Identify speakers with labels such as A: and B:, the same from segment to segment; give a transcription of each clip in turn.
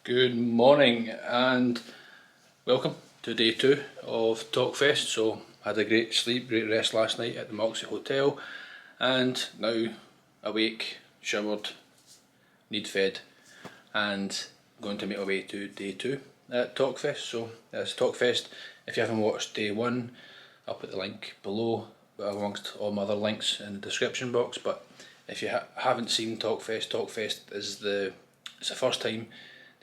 A: Good morning and welcome to day 2 of TokFEST. So I had a great sleep, great rest last night at the Moxie Hotel, and now awake, showered, need fed, and going to make my way to day 2 at TokFEST. So that's TokFEST. If you haven't watched day 1, I'll put the link below amongst all my other links in the description box. But if you haven't seen TokFEST, TokFEST is it's the first time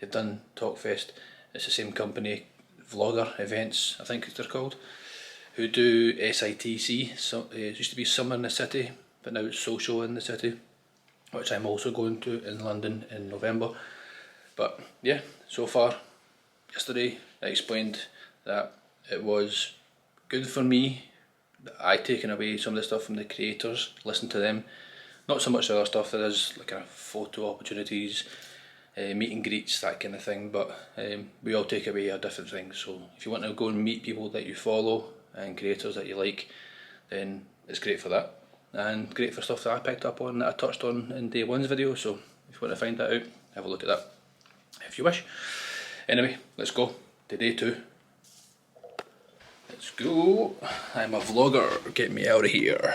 A: they've done TokFEST. It's the same company, Vlogger Events, I think they're called, who do SITC. So it used to be Summer in the City, but now it's Social in the City, which I'm also going to in London in November. But yeah, so far, yesterday I explained that it was good for me, that I taken away some of the stuff from the creators, listened to them, not so much the other stuff. There is like kind of photo opportunities, meet and greets, that kind of thing, but we all take away our different things. So if you want to go and meet people that you follow and creators that you like, then it's great for that, and great for stuff that I picked up on that I touched on in day 1's video. So if you want to find that out, have a look at that if you wish. Anyway, let's go to day 2. Let's go. I'm a vlogger, get me out of here.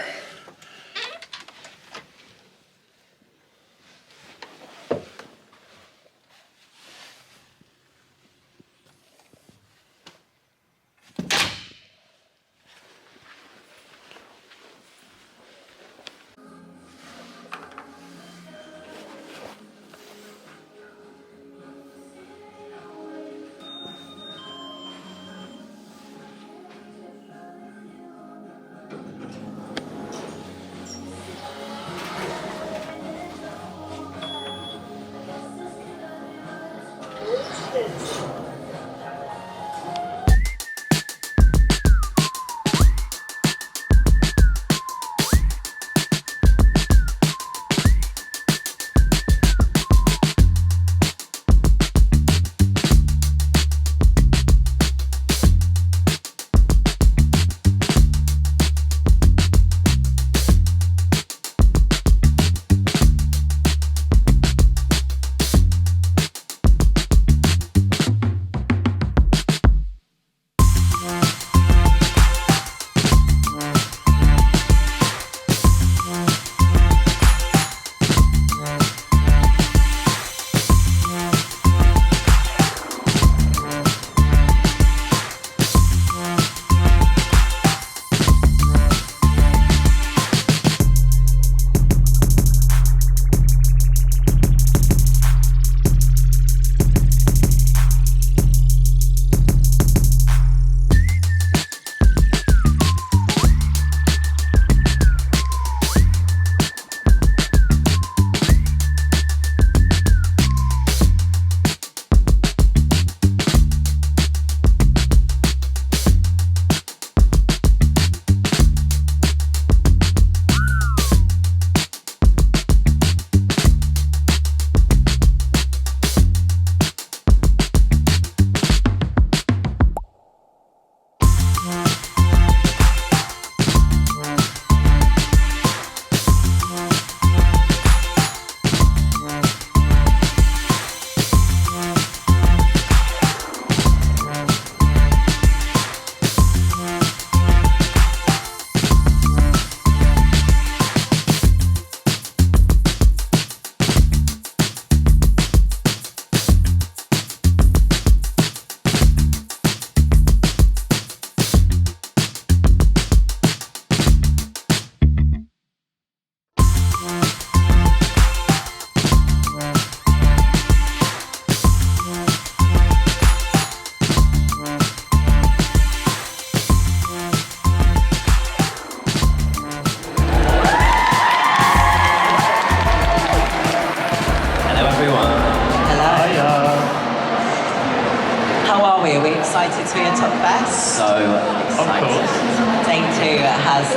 B: excited to be at TokFEST. So excited. Day 2 has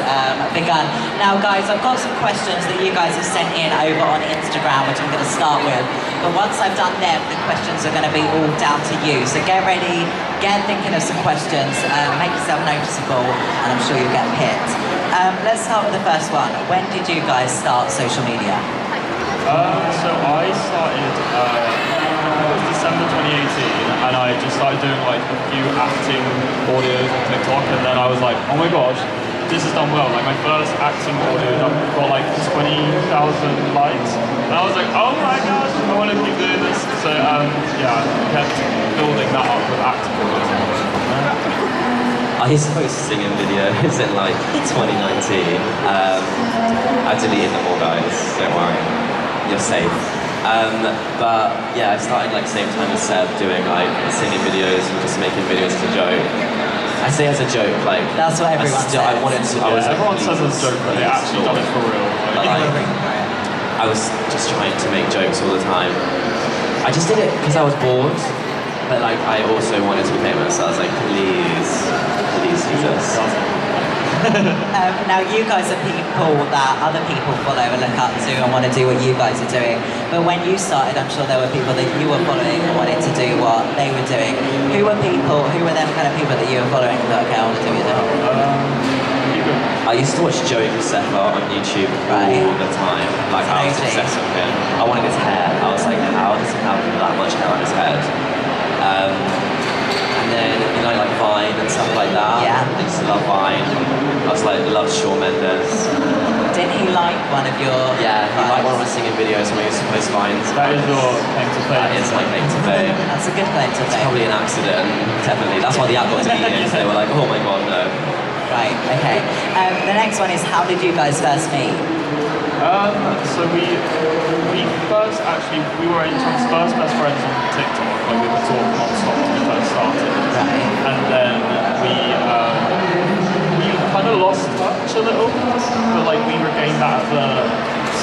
B: begun. Now guys, I've got some questions that you guys have sent in over on Instagram, which I'm going to start with. But once I've done them, the questions are going to be all down to you. So get ready, get thinking of some questions, make yourself noticeable, and I'm sure you'll get picked. Let's start with the first one. When did you guys start social media?
C: So I started, it was December 2018, started doing like a few acting audios on TikTok, and then I was like, oh my gosh, this has done well. Like my first acting audio got like 20,000 likes, and I was like, oh my gosh, I want to keep doing this. So yeah, I kept building that up with acting audios.
D: I used to post singing videos in like 2019. I deleted them all, guys, don't worry, you're safe. But yeah, I started like same time as Seb doing like singing videos and just making videos as a joke. I say as a joke, like
B: that's what everyone says.
D: I wanted to. I was like,
C: everyone says it's a joke, but they actually done it for real.
D: I was just trying to make jokes all the time. I just did it because I was bored, but like I also wanted to be famous. So I was like, please do this.
B: Now you guys are people that other people follow and look up to and want to do what you guys are doing. But when you started, I'm sure there were people that you were following and wanted to do what they were doing. Who were them kind of people that you were following and thought, okay, I want to do what you're doing?
D: I used to watch Joey Graceffa on YouTube all the time. Like I was obsessed with him. I wanted his hair. I was like, how does he have that much hair on his head? And then, you know, like Vine and stuff like that.
B: Yeah.
D: I used to love Vine. I was like, loved Shawn Mendes.
B: Didn't he like one of your...
D: Yeah, he liked one of my singing videos when I used to post Vines.
C: That is your claim to fame.
D: That is my claim to fame.
B: That's a good claim to fame.
D: Probably an accident, definitely. That's why the app got deleted. They were like, oh my god, no.
B: Right, okay. The next one is, how did you guys first meet?
C: So we first actually, we were each other's first best friends on TikTok. Like we would talk non-stop when we first started.
B: Right.
C: And then we kind of lost touch a little, but like we regained that at the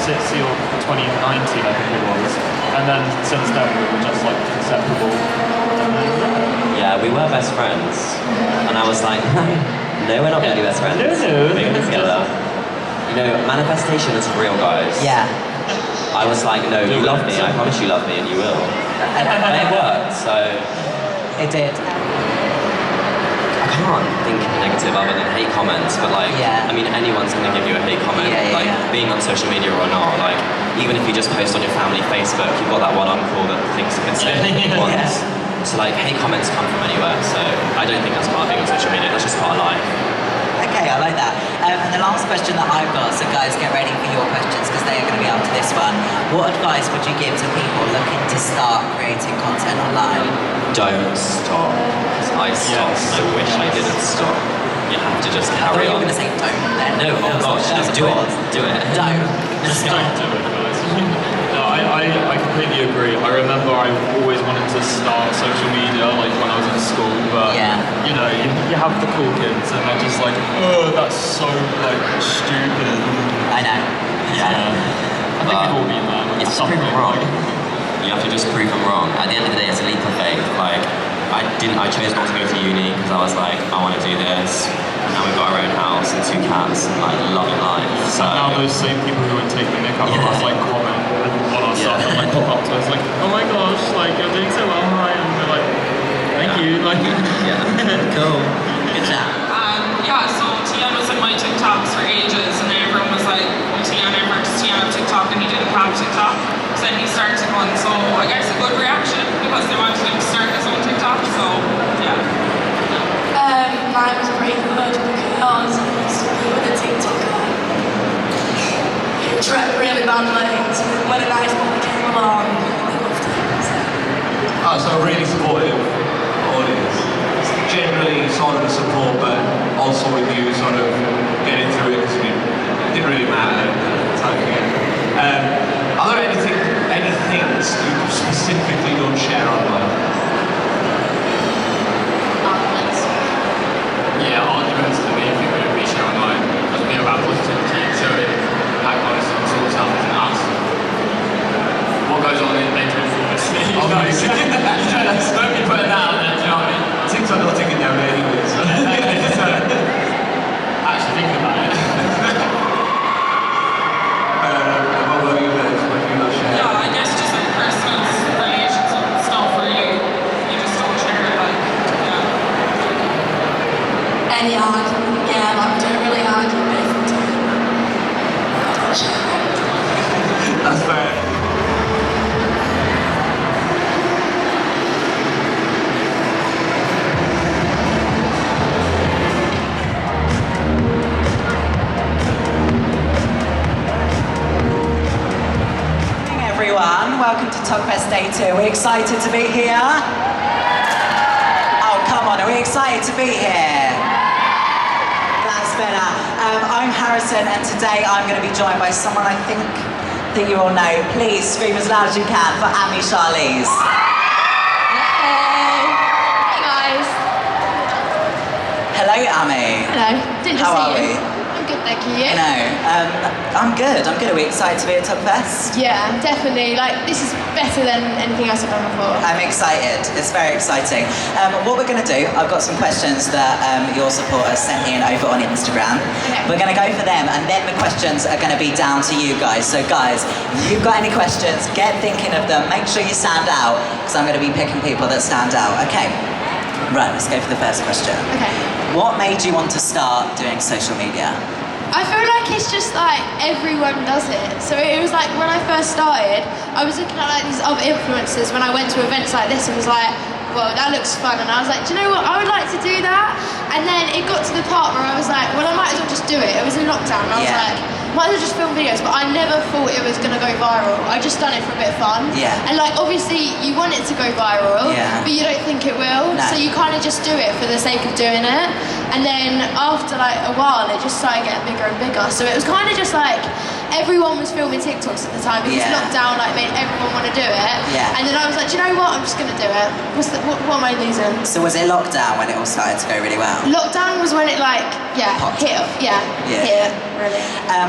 C: City or 2019, I think it was. And then since then we were just like inseparable.
D: Yeah, we were best friends. And I was like, no, we're not going to be best friends.
C: No.
D: We're going together. You know, manifestation is real, guys.
B: Yeah.
D: I was like, no, you love me. I promise you love me, and you will. And it worked, so...
B: It did.
D: I can't think negative other than hate comments, but like, I mean, anyone's going to give you a hate comment. Like, being on social media or not, like, even if you just post on your family Facebook, you've got that one uncle that thinks he can say anything he wants. So like, hate comments come from anywhere, so I don't think that's part of being on social media, that's just part of life.
B: Okay, I like that. And the last question that I've got, so guys, get ready for your questions because they are going to be after this one. What advice would you give to people looking to start creating content online?
D: Don't stop. I stopped. I wish I didn't stop. You have to just carry on.
B: I thought you were going to say don't then.
D: No, oh gosh, no, do it. Do it.
B: Don't.
C: Just don't do it, guys. No, I completely agree. I remember I always wanted to start social media, like when I was in school, but you know, you have the cool kids and they're just like, oh, that's so like stupid.
B: I know.
C: Yeah. I think we've all been there.
D: You have to prove them wrong. You have to just prove them wrong. At the end of the day, it's a leap of faith. Like, I chose not to go to uni because I was like, I want to do this. And now we've got our own house and 2 cats and like loving life. So
C: and now those same people who would take the mick up of us like comment on our stuff and like pop up to us like, oh my gosh, like you're doing so well, hi, and we're like, thank you, like
D: cool.
B: Good job.
E: So Tian was in my TikToks for ages, and then everyone was like, well, Tian, I heard Tian on TikTok, and he didn't have TikTok. So then he started one, so I guess a good reaction because they wanted him to start his own TikTok. So yeah.
F: Mine was pretty good because I used to be with a TikToker who tried really bad ways. When a nice boy came along, I loved it.
G: So a really supportive audience. Generally sort of a support, but also with you sort of getting through it because it didn't really matter. Are there any things you specifically don't share online?
H: Yeah, arguments are the main thing we don't really share online. Because we have our positivity, showing that kind of sort of stuff isn't us. What goes on in later obviously.
G: Don't be putting that out there, do you know what I mean? TikTok not taking down anyway, so
H: actually thinking about it.
G: what about you guys? What do you not share?
E: Yeah, I guess just like personal relations and stuff, really. You just don't share it, like,
F: Any argument, like we don't really argue big time.
G: That's fair.
B: day 2. Are we excited to be here? Oh, come on, are we excited to be here? That's better. I'm Harrison, and today I'm going to be joined by someone I think that you all know. Please scream as loud as you can for Amy Charlize.
I: Hey guys.
B: Hello, Amy.
I: Hello. Didn't just
B: How are
I: see you.
B: we?
I: I'm good, thank you. You?
B: No, I'm good. Are we excited to be at TokFEST?
I: Yeah, definitely. Like, this is better than anything else I've done before.
B: I'm excited. It's very exciting. What we're going to do, I've got some questions that your supporters sent in over on Instagram.
I: Okay.
B: We're going to go for them, and then the questions are going to be down to you guys. So guys, if you've got any questions, get thinking of them. Make sure you stand out, because I'm going to be picking people that stand out. Okay. Right, let's go for the first question.
I: Okay.
B: What made you want to start doing social media?
I: I feel like it's just like everyone does it. So it was like when I first started, I was looking at like these other influencers when I went to events like this and was like, well, that looks fun. And I was like, do you know what? I would like to do that. And then it got to the part where I was like, well, I might as well just do it. It was in lockdown. And I was like, might as well just film videos, but I never thought it was gonna go viral. I just done it for a bit of fun.
B: Yeah.
I: And like obviously you want it to go viral, but you don't think it will.
B: No.
I: So you kind of just do it for the sake of doing it. And then after like a while, it just started getting bigger and bigger. So it was kind of just like everyone was filming TikToks at the time because lockdown like made everyone want to do it.
B: Yeah.
I: And then I was like, do you know what? I'm just gonna do it. What am I losing?
B: So was it lockdown when it all started to go really well?
I: Lockdown was when it like
B: Popped.
I: hit. Hit really.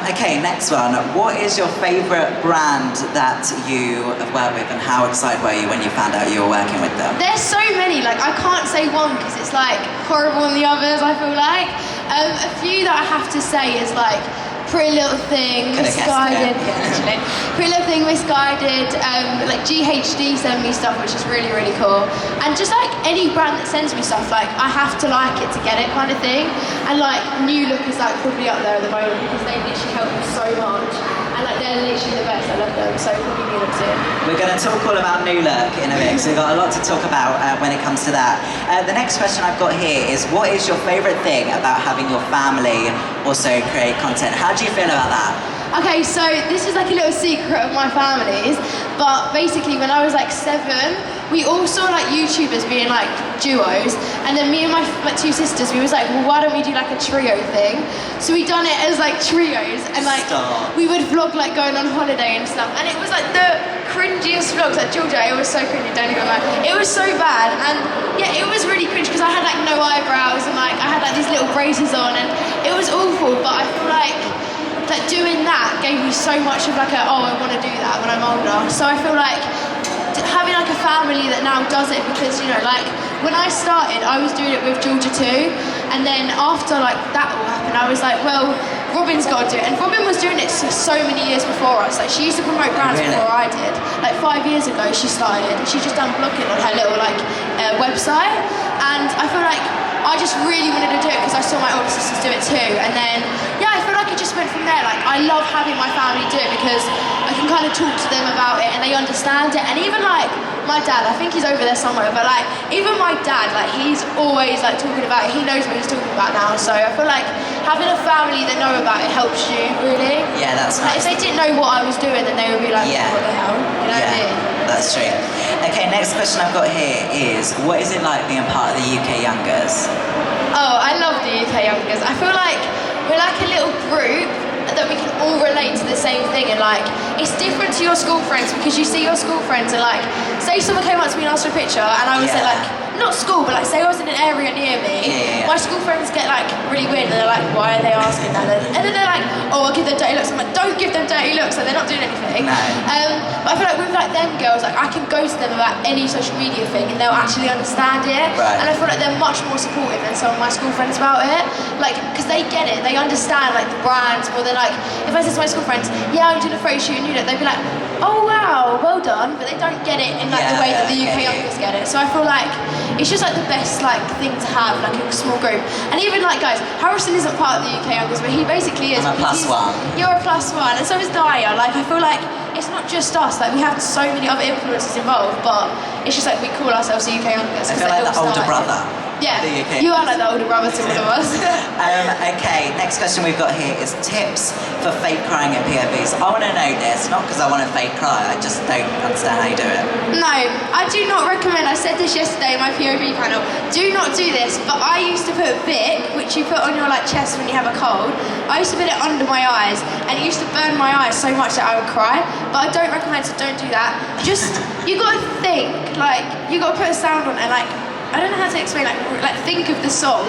B: Okay, next one. What is your favourite brand that you have worked with, and how excited were you when you found out you were working with them?
I: There's so many, like I can't say one because it's like horrible on the others, I feel like. A few that I have to say is like Pretty Little Thing, Misguided, Pretty Little Thing, Misguided, like GHD send me stuff which is really, really cool. And just like any brand that sends me stuff, like I have to like it to get it kind of thing. And like New Look is like probably up there at the moment because they literally help me so much. And like they're literally the best, I love them, so probably New Look too.
B: We're going to talk all about New Look in a bit, so we've got a lot to talk about when it comes to that. The next question I've got here is, what is your favourite thing about having your family also create content? How do you feel about that?
I: Okay, so this is like a little secret of my family's, but basically when I was like 7, we all saw like YouTubers being like duos, and then me and my 2 sisters, we was like, well, why don't we do like a trio thing? So we done it as like trios, and like we would vlog like going on holiday and stuff, and it was like the cringiest vlogs. Like Georgia, it was so cringy, don't even lie. It was so bad, and yeah, it was really cringe because I had like no eyebrows and like I had like these little braces on, and it was awful. But I feel like doing that gave me so much of like I want to do that when I'm older. So I feel like having like a family that now does it, because you know, like when I started I was doing it with Georgia too, and then after like that all happened I was like, well, Robin's got to do it. And Robin was doing it so many years before us. Like she used to promote brands before I did. Like 5 years ago she started. She just done blogging on her little like website, and I feel like I just really wanted to do it because I saw my older sisters do it too. And then yeah, I feel like it just went from there. Like I love having my family do it because I can kind of talk to them about it and they understand it. And even like my dad, I think he's over there somewhere, but like even my dad, like he's always like talking about it. He knows what he's talking about now. So I feel like having a family that know about it helps you really.
B: Yeah, that's nice.
I: Like, if they didn't know what I was doing, then they would be like, what the hell? You know what I mean?
B: That's true. Okay, next question I've got here is, what is it like being part of the UK Youngers?
I: Oh, I love the UK Youngers. I feel like we're like a little group that we can all relate to the same thing, and like it's different to your school friends because you see your school friends and like, say someone came up to me and asked for a picture and I was at like, not school, but like say I was in an area near me, my school friends get like really weird and they're like, why are they asking that? And then they're like, oh, I'll give them dirty looks. I'm like, don't give them dirty looks, like they're not doing anything. But I feel like with like them girls, like I can go to them about any social media thing and they'll actually understand it. And I feel like they're much more supportive than some of my school friends about it, like because they get it, they understand like the brands more than like, if I said to my school friends, yeah, I'm doing a photo shoot and you know, they'd be like, oh wow, well done, but they don't get it in like the way that the UK Youngers get it. So I feel like it's just like the best like thing to have, like a small group. And even like guys, Harrison isn't part of the UK Youngers, but he basically is.
B: I'm a +1.
I: You're a +1, and so is Daya. Like I feel like it's not just us, like we have so many other influencers involved, but it's just like we call ourselves the UK Youngers.
B: I feel like the older brother. of the UK.
I: You are like the older brother to all of us.
B: Okay, next question we've got here is tips for fake crying at POVs. I want to know this, not because I want to fake cry, I just don't understand how you do it.
I: No, I do not recommend, I said this yesterday in my POV panel, do not do this, but I used to put Vic, which you put on your like chest when you have a cold, I used to put it under my eyes, and it used to burn my eyes so much that I would cry, but I don't recommend, so don't do that. Just, you got to think, like, you got to put a sound on it, like, I don't know how to explain, like think of the song,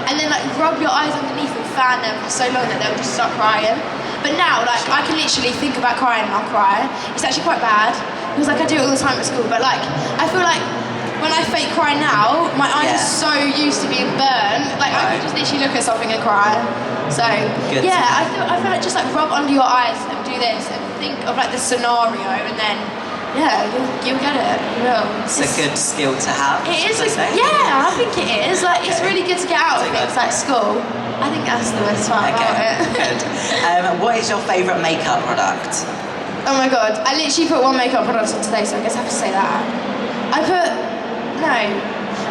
I: and then like rub your eyes underneath and fan them for so long that they'll just start crying. But now, like, I can literally think about crying and I'll cry. It's actually quite bad, because like I do it all the time at school, but like, I feel like when I fake cry now, my eyes are so used to being burned, like I can just literally look at something and cry. So, I feel like just like rub under your eyes and do this and think of like the scenario, and then you'll get it. You will.
B: It's a good skill to have.
I: It is. I think it is. Like, it's really good to get out of things like school. I think that's the best part about it.
B: Good. What is your favourite makeup product?
I: Oh my god, I literally put one makeup product on today, so I guess I have to say that.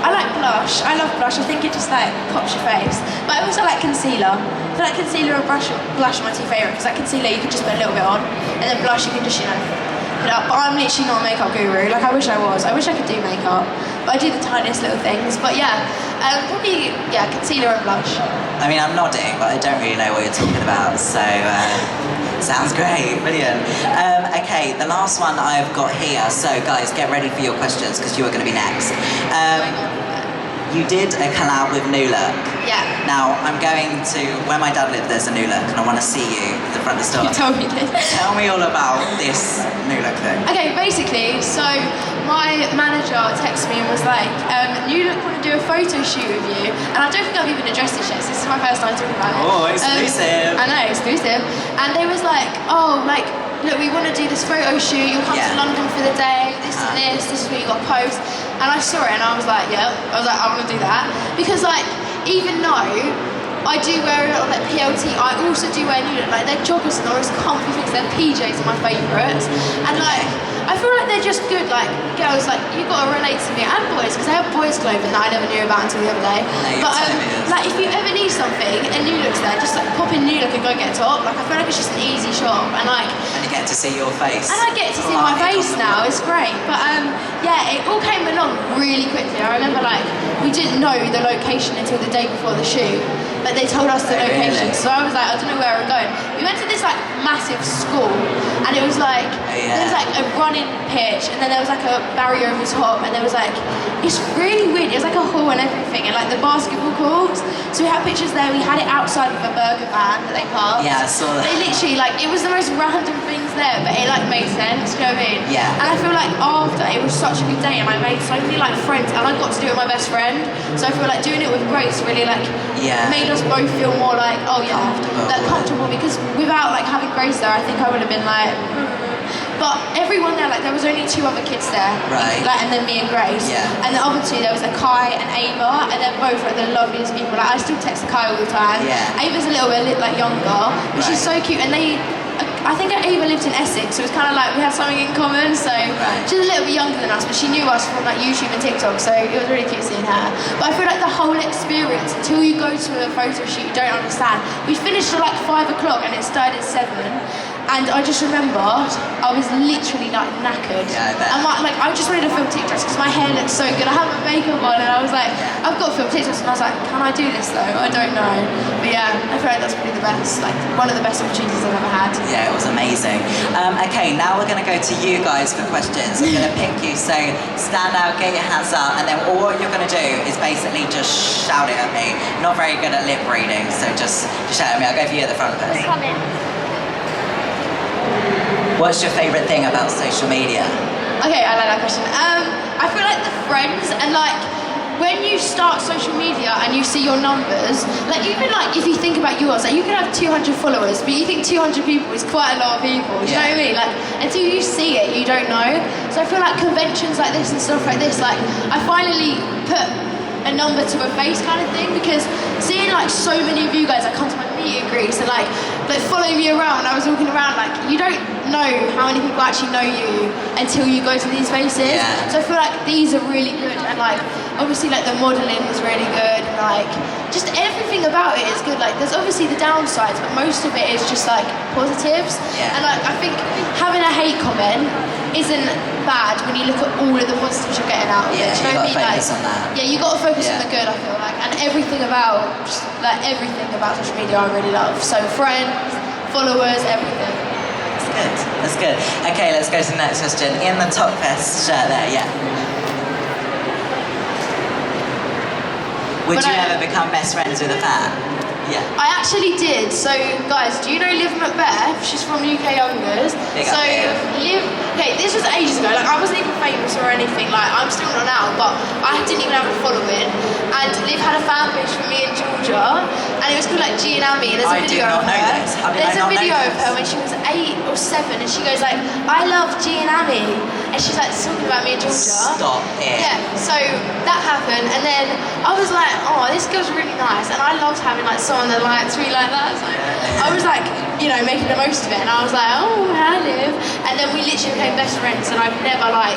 I: I like blush. I love blush. I think it just like pops your face. But I also like concealer. I feel like concealer and blush are my two favourite, because like concealer you can just put a little bit on, and then blush you can just, put up. But I'm literally not a makeup guru. Like, I wish I was. I wish I could do makeup, but I do the tiniest little things. But probably concealer and blush.
B: I mean, I'm nodding, but I don't really know what you're talking about, so sounds great, brilliant. Okay, the last one I've got here, so guys, get ready for your questions, because you are going to be next. You did a collab with New Look.
I: Yeah.
B: Now, I'm going to, where my dad lived, there's a New Look, and I want to see you at the front of the store.
I: You told me this.
B: Tell me all about this New Look thing.
I: Okay, basically, so my manager texted me and was like, New Look want to do a photo shoot with you, and I don't think I've even addressed this yet, so this is my first time talking about it.
B: Oh, exclusive.
I: I know, exclusive. And they was like, look, we want to do this photo shoot, you'll come to London for the day, this and this is what you got to post. And I saw it and I was like, I want to do that. Because like, even though I do wear a lot of like PLT, I also do wear New Look, like their joggers and all those comfy things, their PJs are my favourites. And like, I feel like they're just good, like, girls, like, you've got to relate to me, and boys, because they have boys' clothing that I never knew about until the other day. But, like, if you ever need something, and New Look's there, just, like, pop in New Look and go get a top. Like, I feel like it's just an easy shop, and, like...
B: And you get to see your face.
I: And I get to see my face now, it's great. But, it all came along really quickly. I remember, like, we didn't know the location until the day before the shoot, but they told us the location, so I was like, I don't know where we're going. We went to this, like, massive school, and it was, like, there was, like, a running pitch, and then there was like a barrier over top, and there was like, it's really weird, it was like a hall and everything, and like the basketball courts, so we had pictures there, we had it outside of a burger van that they parked.
B: Yeah, I saw that.
I: They literally, like, it was the most random things there, but it like made sense, you know what I mean?
B: Yeah.
I: And I feel like after, it was such a good day, and I made so many like friends, and I got to do it with my best friend, so I feel like doing it with Grace really like, made us both feel more like, comfortable, because without like having Grace there, I think I would have been like, but everyone there, like, there was only 2 other kids there,
B: right?
I: Like, and then me and Grace, and the other 2, there was like Kai and Ava, and they're both like the loveliest people. Like, I still text Kai all the time. Ava's a little bit like younger, but she's so cute, and I think Ava lived in Essex, so it was kind of like we had something in common. So she's a little bit younger than us, but she knew us from like YouTube and TikTok, so it was really cute seeing her. But I feel like the whole experience, until you go to a photo shoot, you don't understand. We finished at like 5 o'clock, and it started at 7. And I just remember, I was literally like knackered.
B: Yeah, I bet.
I: And I just wanted to film TikToks because my hair looked so good. I had my makeup on and I was like, I've got to film TikToks, and I was like, can I do this though? I don't know. But yeah, I feel like that's probably the best, like one of the best opportunities I've ever had.
B: Yeah, it was amazing. Okay, now we're going to go to you guys for questions. I'm going to pick you, so stand out, get your hands up, and then all what you're going to do is basically just shout it at me. I'm not very good at lip reading, so just shout at me. I'll go for you at the front first.
I: Come in.
B: What's your favourite thing about social media?
I: Okay, I like that question. I feel like the friends, and like when you start social media and you see your numbers, like even like if you think about yours, like you can have 200 followers, but you think 200 people is quite a lot of people. Do you know what I mean? Like until you see it, you don't know. So I feel like conventions like this and stuff like this, like I finally put a number to a face kind of thing, because seeing like so many of you guys that come to my meet and greets and like follow me around when I was walking around, like you don't know how many people actually know you until you go to these spaces.
B: Yeah.
I: So I feel like these are really good, and like obviously like the modelling was really good, and like just everything about it is good. Like there's obviously the downsides, but most of it is just like positives.
B: Yeah.
I: And like I think having a hate comment isn't bad when you look at all of the positives you're getting out of
B: Yeah,
I: it. Do
B: you
I: know what I
B: gotta
I: mean?
B: focus on that.
I: Yeah, you got to focus
B: Yeah.
I: on the good, I feel like, and everything about just, like everything about social media I really love. So friends, followers, everything.
B: Good. That's good. Okay, let's go to the next question. In the TokFEST shirt there, yeah. Would
I: When
B: you
I: I-
B: ever become best friends with a fan? Yeah.
I: I actually did. So, guys, do you know Liv Macbeth? She's from UK Youngers.
B: Big
I: So,
B: up, Liv.
I: okay, this was ages ago. Like, I wasn't even famous or anything. Like, I'm still not now, but I didn't even have a following. And Liv had a fan page for me in Georgia, and it was called like G and Amy. And there's a
B: I did
I: video
B: not
I: of
B: know
I: her.
B: this. How did
I: There's
B: I
I: a
B: not know
I: video of
B: this?
I: her when she was 8 or 7, and she goes like, "I love G and Amy," and she's like talking about me in Georgia.
B: Stop it.
I: Yeah. So that happened, and then I was like, "Oh, this girl's really nice," and I loved having like someone that likes me like that. So I was like, you know, making the most of it, and I was like, "Oh, hi, Liv," and then we literally became best friends, and I've never like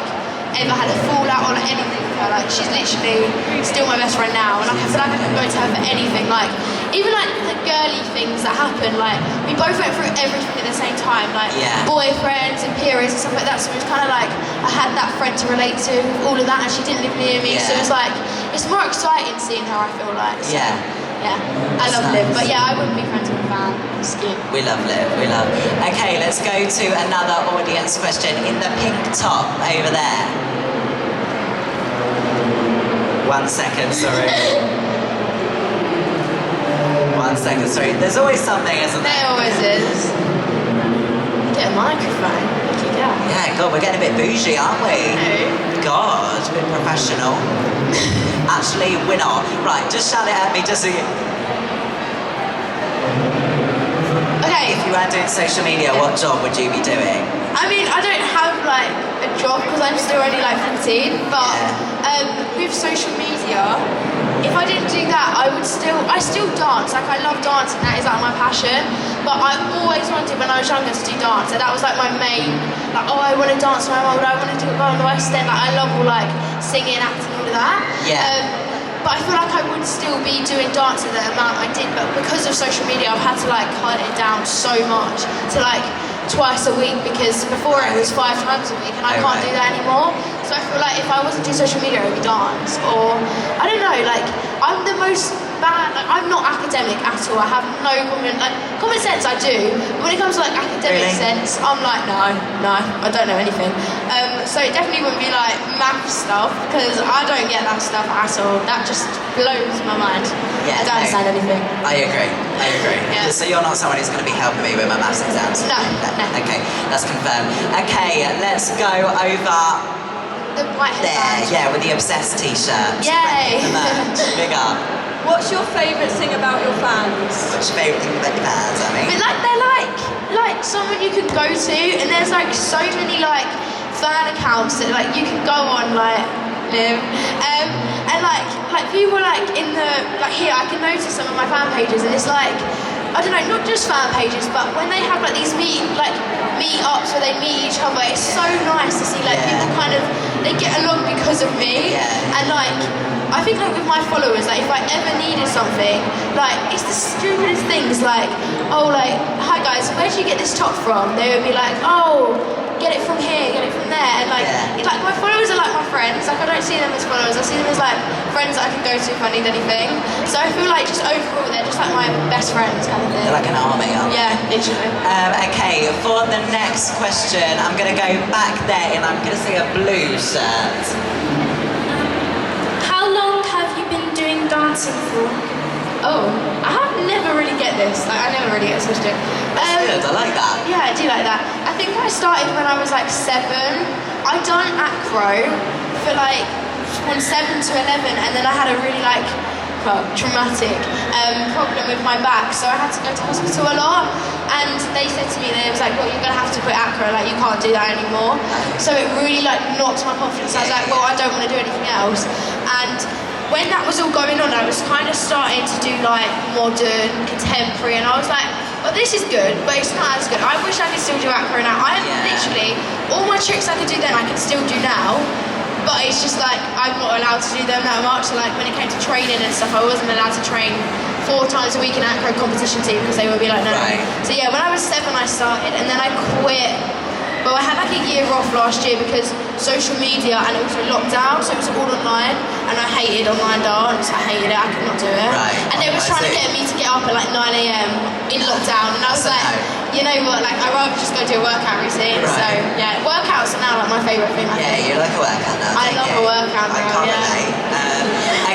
I: ever had a fallout on anything with her. Like she's literally still my best friend now, and like, I feel like I can go to her for anything. Like even like the girly things that happen. Like we both went through everything at the same time. Like
B: Yeah.
I: boyfriends and periods and stuff like that. So it was kind of like I had that friend to relate to, all of that, and she didn't live near me. So
B: Yeah.
I: it was like it's more exciting seeing her. I feel like. So,
B: Yeah.
I: Yeah. I love
B: Nice.
I: Liv, but yeah, I wouldn't be friends with a fan. It's cute.
B: We love Liv, we love. Okay, let's go to another audience question. In the pink top over there. 1 second, sorry. 1 second, sorry. There's always something, isn't there?
I: There always is. Get a microphone. Look you go.
B: Yeah, God, we're getting a bit bougie, aren't we?
I: No.
B: God, a bit professional. Actually, we're not. Right, just shout it at me, just so you...
I: Okay.
B: If you weren't doing social media, what job would you be doing?
I: I mean, I don't have like a job because I'm still only like 14, but with social media, if I didn't do that, I still dance. Like I love dancing, that is like my passion. But I always wanted when I was younger to do dance, and that was like my main, like, oh, I want to dance when I'm older, I want to do it on the West End. Like I love all like singing, acting, all of that.
B: Yeah.
I: But I feel like I would still be doing dance at the amount I did, but because of social media, I've had to like cut it down so much to like twice a week, because before it was 5 times a week, and I can't do that anymore. So I feel like if I wasn't doing social media, it would be dance, or I don't know, like I'm the most bad, like I'm not academic at all. I have no common sense I do, but when it comes to like academic sense, I'm like no, I don't know anything. So it definitely wouldn't be like math stuff, because I don't get that stuff at all. That just blows my mind.
B: Yeah,
I: I don't understand anything.
B: I agree.
I: Yeah.
B: So you're not someone who's going to be helping me with my maths exams?
I: No.
B: Okay, that's confirmed. Okay, let's go over
I: The white
B: there. Yeah, with the Obsessed t-shirt.
I: Yay!
B: The merch. Big up.
J: What's your favourite thing about your fans?
B: What's your favourite thing about your fans, I mean?
I: But like they're like someone you can go to, and there's like so many like fan accounts that like you can go on like Liv, and like people like in the like here I can notice some of my fan pages, and it's like I don't know, not just fan pages, but when they have like these meet-ups where they meet each other, it's so nice to see like people kind of they get along because of me, and like I think like with my followers, like if I ever needed something, like it's the stupidest things, like oh like hi guys, where'd you get this top from? They would be like, oh, get it from here, get it from there, and like it's like my followers are like my friends. Like I don't see them as followers, I see them as like friends that I can go to if I need anything. So I feel like just overall they're just like my best friends kind of thing.
B: They're like an army, aren't they?
I: Yeah, literally.
B: Okay, for the next question, I'm going to go back there, and I'm going to say a blue shirt.
K: How long have you been doing dancing for?
I: Oh, I have never really get this. Like I never really get this question.
B: That's good, I like that.
I: Yeah, I do like that. I think I started when I was like 7. I done acro for like from 7 to 11, and then I had a really like traumatic problem with my back, so I had to go to hospital a lot, and they said to me, they was like, well, you're gonna have to quit acro, like you can't do that anymore. So it really like knocked my confidence. I was like, well, I don't want to do anything else. And when that was all going on, I was kind of starting to do like modern, contemporary, and I was like, well, this is good, but it's not as good. I wish I could still do acro now. I am literally, all my tricks I could do then, I can still do now, but it's just like, I'm not allowed to do them that much. So like when it came to training and stuff, I wasn't allowed to train 4 times a week in acro competition team because they would be like, no. Right. So yeah, when I was 7, I started, and then I quit. But I had like a year off last year because social media and also lockdown, so it was all online, and I hated online dance. I hated it, I could not do it. Right. And they were trying to get me to get up at like 9 AM in lockdown, and I was like, you know what, like I'd rather just go do a workout routine. Right. So yeah, workouts are now like my favourite thing. I think.
B: You like a workout now.
I: I love a workout now.
B: I can't relate.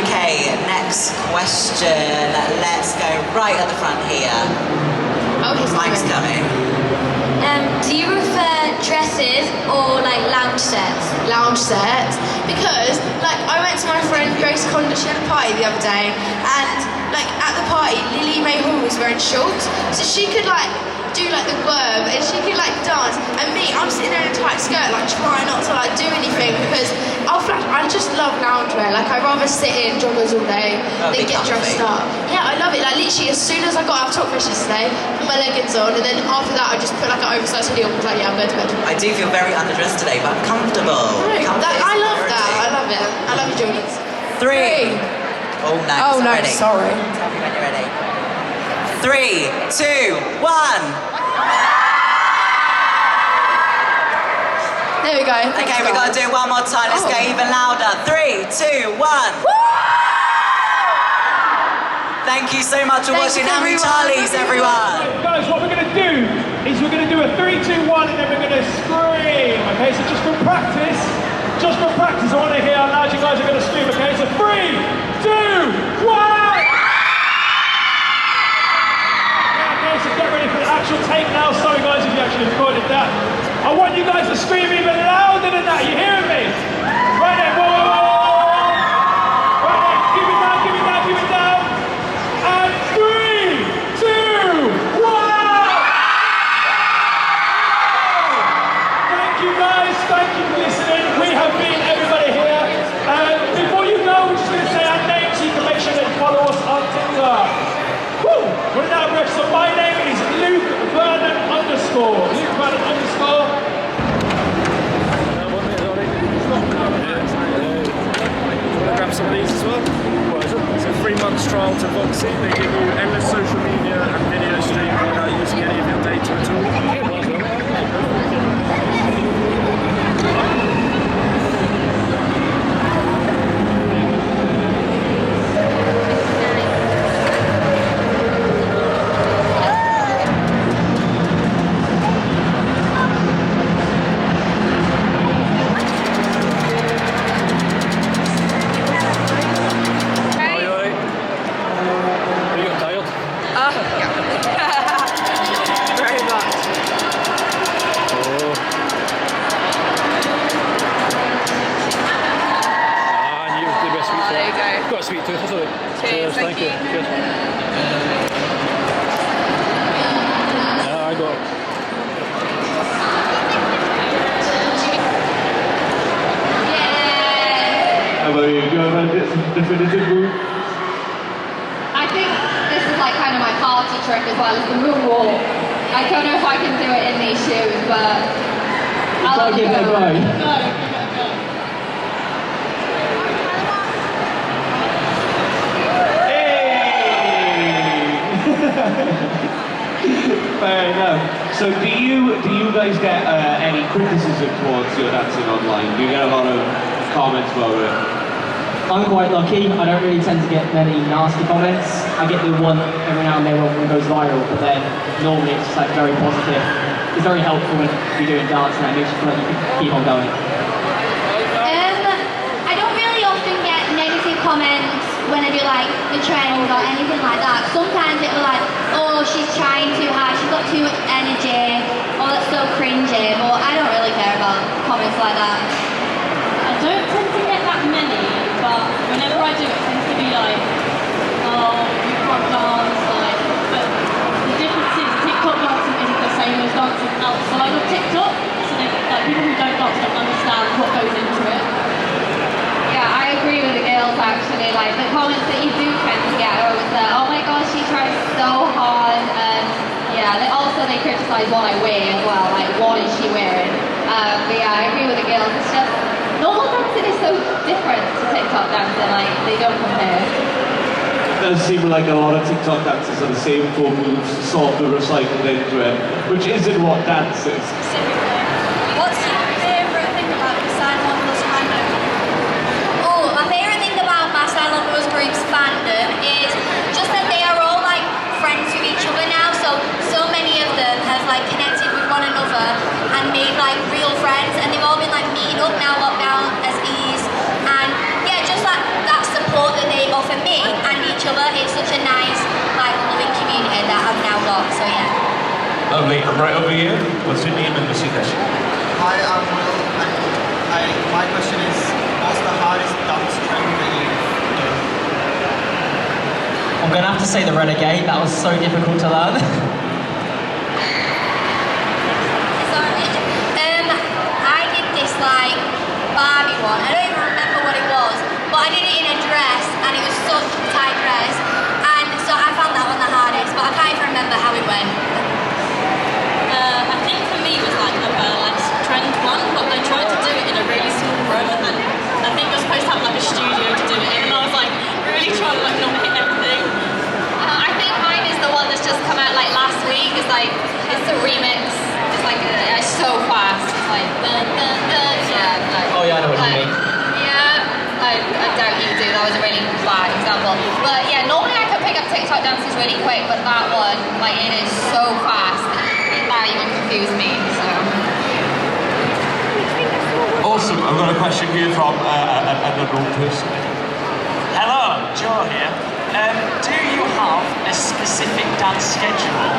B: Okay, next question. Let's go right at the front here.
I: Okay,
B: Mike's coming.
K: Do you prefer dresses or like lounge sets?
I: Lounge sets, because like I went to my friend Grace Conda, she had a party the other day, and like at the party Lily Mae Hall was wearing shorts, so she could like do like the worm and she could like dance, and me, I'm sitting there in a tight skirt like trying not to like do anything because I just love loungewear. Like I'd rather sit in joggers all day than get dressed up. Yeah, I love it. Like literally as soon as I got out of TokFEST yesterday, put my leggings on, and then after that I just put like an oversized hoodie on and was like, yeah, I'm going to bed.
B: I do feel very underdressed today, but comfortable.
I: I love that. I love it. I love your Jordans.
B: 3. Oh no.
I: Oh no, sorry.
B: Tell me when you're ready. 3, 2, 1.
I: There we go.
B: Okay, we got to do it one more time. Let's go even louder. 3, 2, 1. Woo! Thank you so much for watching. Happy Charlize, everyone.
C: Right, guys, what we're going to do is we're going to do a 3, 2, 1, and then we're going to scream. Okay, so just for practice, I want to hear how loud you guys are going to scream. Okay, so 3, 2, 1. Okay, so get ready for the actual take now. Sorry guys if you actually recorded that. I want you guys to scream even louder than that. You hearing me? Right there, whoa, whoa, whoa. Right there, give it down, give it down, give it down. And 3, 2, 1. Thank you guys, thank you for listening. We have been everybody here. Before you go, we're just going to say our names so you can make sure that you follow us on TikTok. Woo! Put it out, Rick. So my name is Luke Vernon _. Luke Vernon _.
L: Grab some of these as well. It's a 3 months trial to Voxy. They give you endless social media and video streaming without using any of your data at all.
M: I think this is like kind of my party trick as well as the moonwalk. I don't know if I can do it in these shoes, but I'll give it a go.
G: Fair enough. So do you guys get any criticism towards your dancing online? Do you get a lot of comments about it?
N: I'm quite lucky. I don't really tend to get many nasty comments. I get the one every now and then when it goes viral, but then normally it's just like very positive. It's very helpful when you're doing dance and that makes you feel like you can keep on going.
K: I don't really often get negative comments when I do like the trails or anything like that. Sometimes it'll be like, oh, she's trying too hard, she's got too much energy, oh, that's so cringy, but I don't really care about comments like that.
O: I don't tend to get that many, but whenever I do, it tends to be like, oh, you can't dance, like, but the difference is TikTok dancing isn't the same as dancing outside of TikTok, so they, like, people who don't dance don't understand what goes into it.
M: Yeah, I agree with the girls actually, like is what I wear as well, like what is she wearing? But yeah, I agree with the girls, it's just, normal dancing is so different to TikTok dancing, like they don't compare.
P: It does seem like a lot of TikTok dances are the same 4 moves, sort of recycled into it, which isn't what dance is.
K: What's your favourite thing about the Silent Lovers fandom? Oh, my favourite thing about my Silent Lovers group's fandom is just that they are all like friends with each other now, so many of them have like connected with one another and made like real friends, and they've all been like meeting up now lockdown as ease, and yeah, just like that support that they offer me and each other, it's such a nice like loving community that I've now got, so yeah.
G: Lovely. And right over here, what's your name and what's your question?
Q: Hi, I'm Will, and my question is, what's the hardest dance trend that you've done?
N: I'm going to have to say the Renegade, that was so difficult to learn.
K: I did this like Barbie one, I don't even remember what it was, but I did it in a dress and it was such a tight dress, and so I found that one the hardest, but I can't even remember how it went.
O: I think for me it was like the burlesque trend one, but they tried to do it in a really small room, and I think you're supposed to have like a studio to do it in, and I was like really trying to like not hit everything.
M: I think mine is the one that's just come out like last week. It's like, it's the remix. It's like, it's so fast. It's like, yeah. Like,
N: oh yeah, I know what you mean.
M: Yeah, I doubt you do. That was a really bad example. But yeah, normally I can pick up TikTok dances really quick, but that one, like, it is so fast. That even confused me, so.
G: Awesome. I've got a question here from another person.
R: Hello, Joe here. Do you have a specific dance schedule?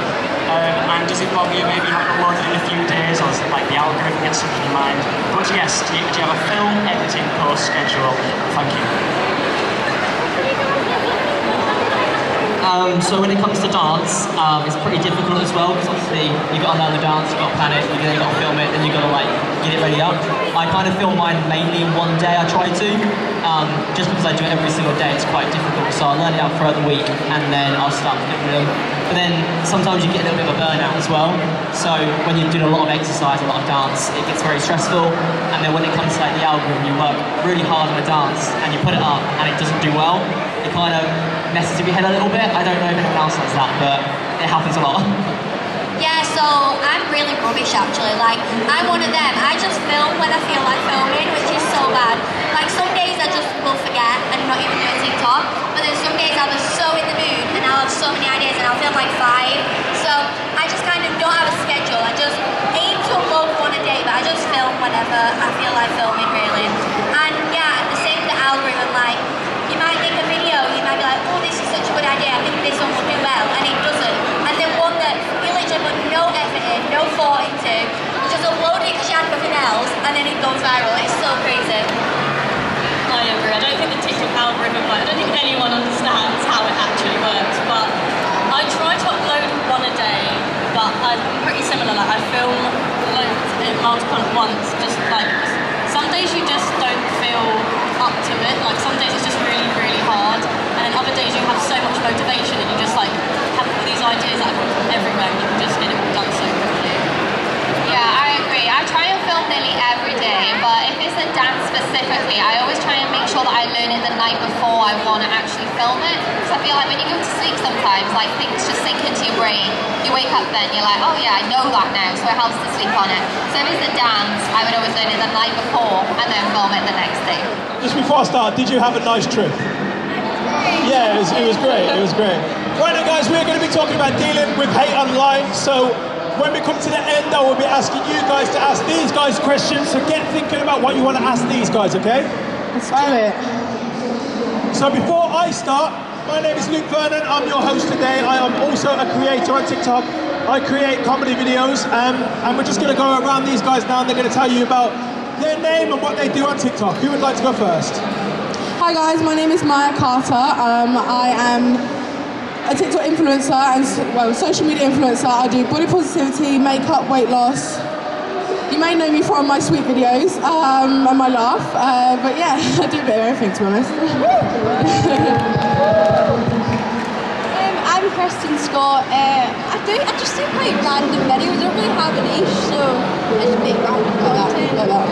R: And does it bother you maybe having to load it in a few days, or is it like the algorithm gets stuck in your mind? But yes, do you have a film editing post schedule? Thank you.
N: So when it comes to dance, it's pretty difficult as well, because obviously you've got to learn the dance, you've got to plan it, you've got to film it, then you've got to like get it ready up. I kind of film mine mainly in one day, I try to. Just because I do it every single day, it's quite difficult. So I'll learn it out throughout the week, and then I'll start filming them. But then sometimes you get a little bit of a burnout as well. So when you're doing a lot of exercise, a lot of dance, it gets very stressful. And then when it comes to like the algorithm, you work really hard on a dance, and you put it up, and it doesn't do well. It kind of messes with your head a little bit. I don't know if anyone else does that, but it happens a lot.
K: Yeah, so I'm really rubbish actually. Like, I'm one of them. I just film when I feel like filming, which is so bad. Like, some days I just will forget and not even do a TikTok, but then some days I'll be so in the mood and I'll have so many ideas and I'll film like 5. So I just kind of don't have a schedule. I just aim to upload one a day, but I just film whenever I feel like filming, really. And yeah, the same with the algorithm. Like, you might make a video, you might be like, oh, this is such a good idea, I think this one will do well, and it doesn't. And then one that you literally put no effort in, no thought into, you just upload it because you had nothing else, and then it goes viral. It's so crazy.
O: I agree. I don't think the TikTok algorithm, like, I don't think anyone understands how it actually works, but I try to upload one a day, but I'm pretty similar. Like, I film multiple at once, just like, some days you just don't feel up to it, like some days it's just really, really hard, and then other days you have so much motivation and you just like have all these ideas that come from everywhere and you can just get it all done so quickly.
M: Yeah, I agree. I try and film nearly every day, but if it's a dance specifically, I always try and make sure that I learn it the night before I want to actually film it. So I feel like when you go to sleep sometimes, like things just sink into your brain. You wake up then, you're like, oh yeah, I know that now, so it helps to sleep on it. So if it's a dance, I would always learn it the night before and then film it the next day.
P: Just before I start, did you have a nice trip? Yeah, it was great, it was great. Right now guys, we're going to be talking about dealing with hate online, so when we come to the end, I will be asking you guys to ask these guys questions, so get thinking about what you want to ask these guys, okay?
I: Let's do it.
P: So before I start, my name is Luke Vernon, I'm your host today. I am also a creator on TikTok. I create comedy videos, and we're just going to go around these guys now, and they're going to tell you about their name and what they do on TikTok. Who would like to go first?
S: Hi guys, my name is Maya Carter. I am a TikTok influencer and, well, social media influencer. I do body positivity, makeup, weight loss. You may know me from my sweet videos and my laugh, but yeah, I do a bit of everything, to be honest. I'm
T: I'm Kristen Scott. I just do quite random videos. I don't really have a niche, so I just make random content.
P: Like that.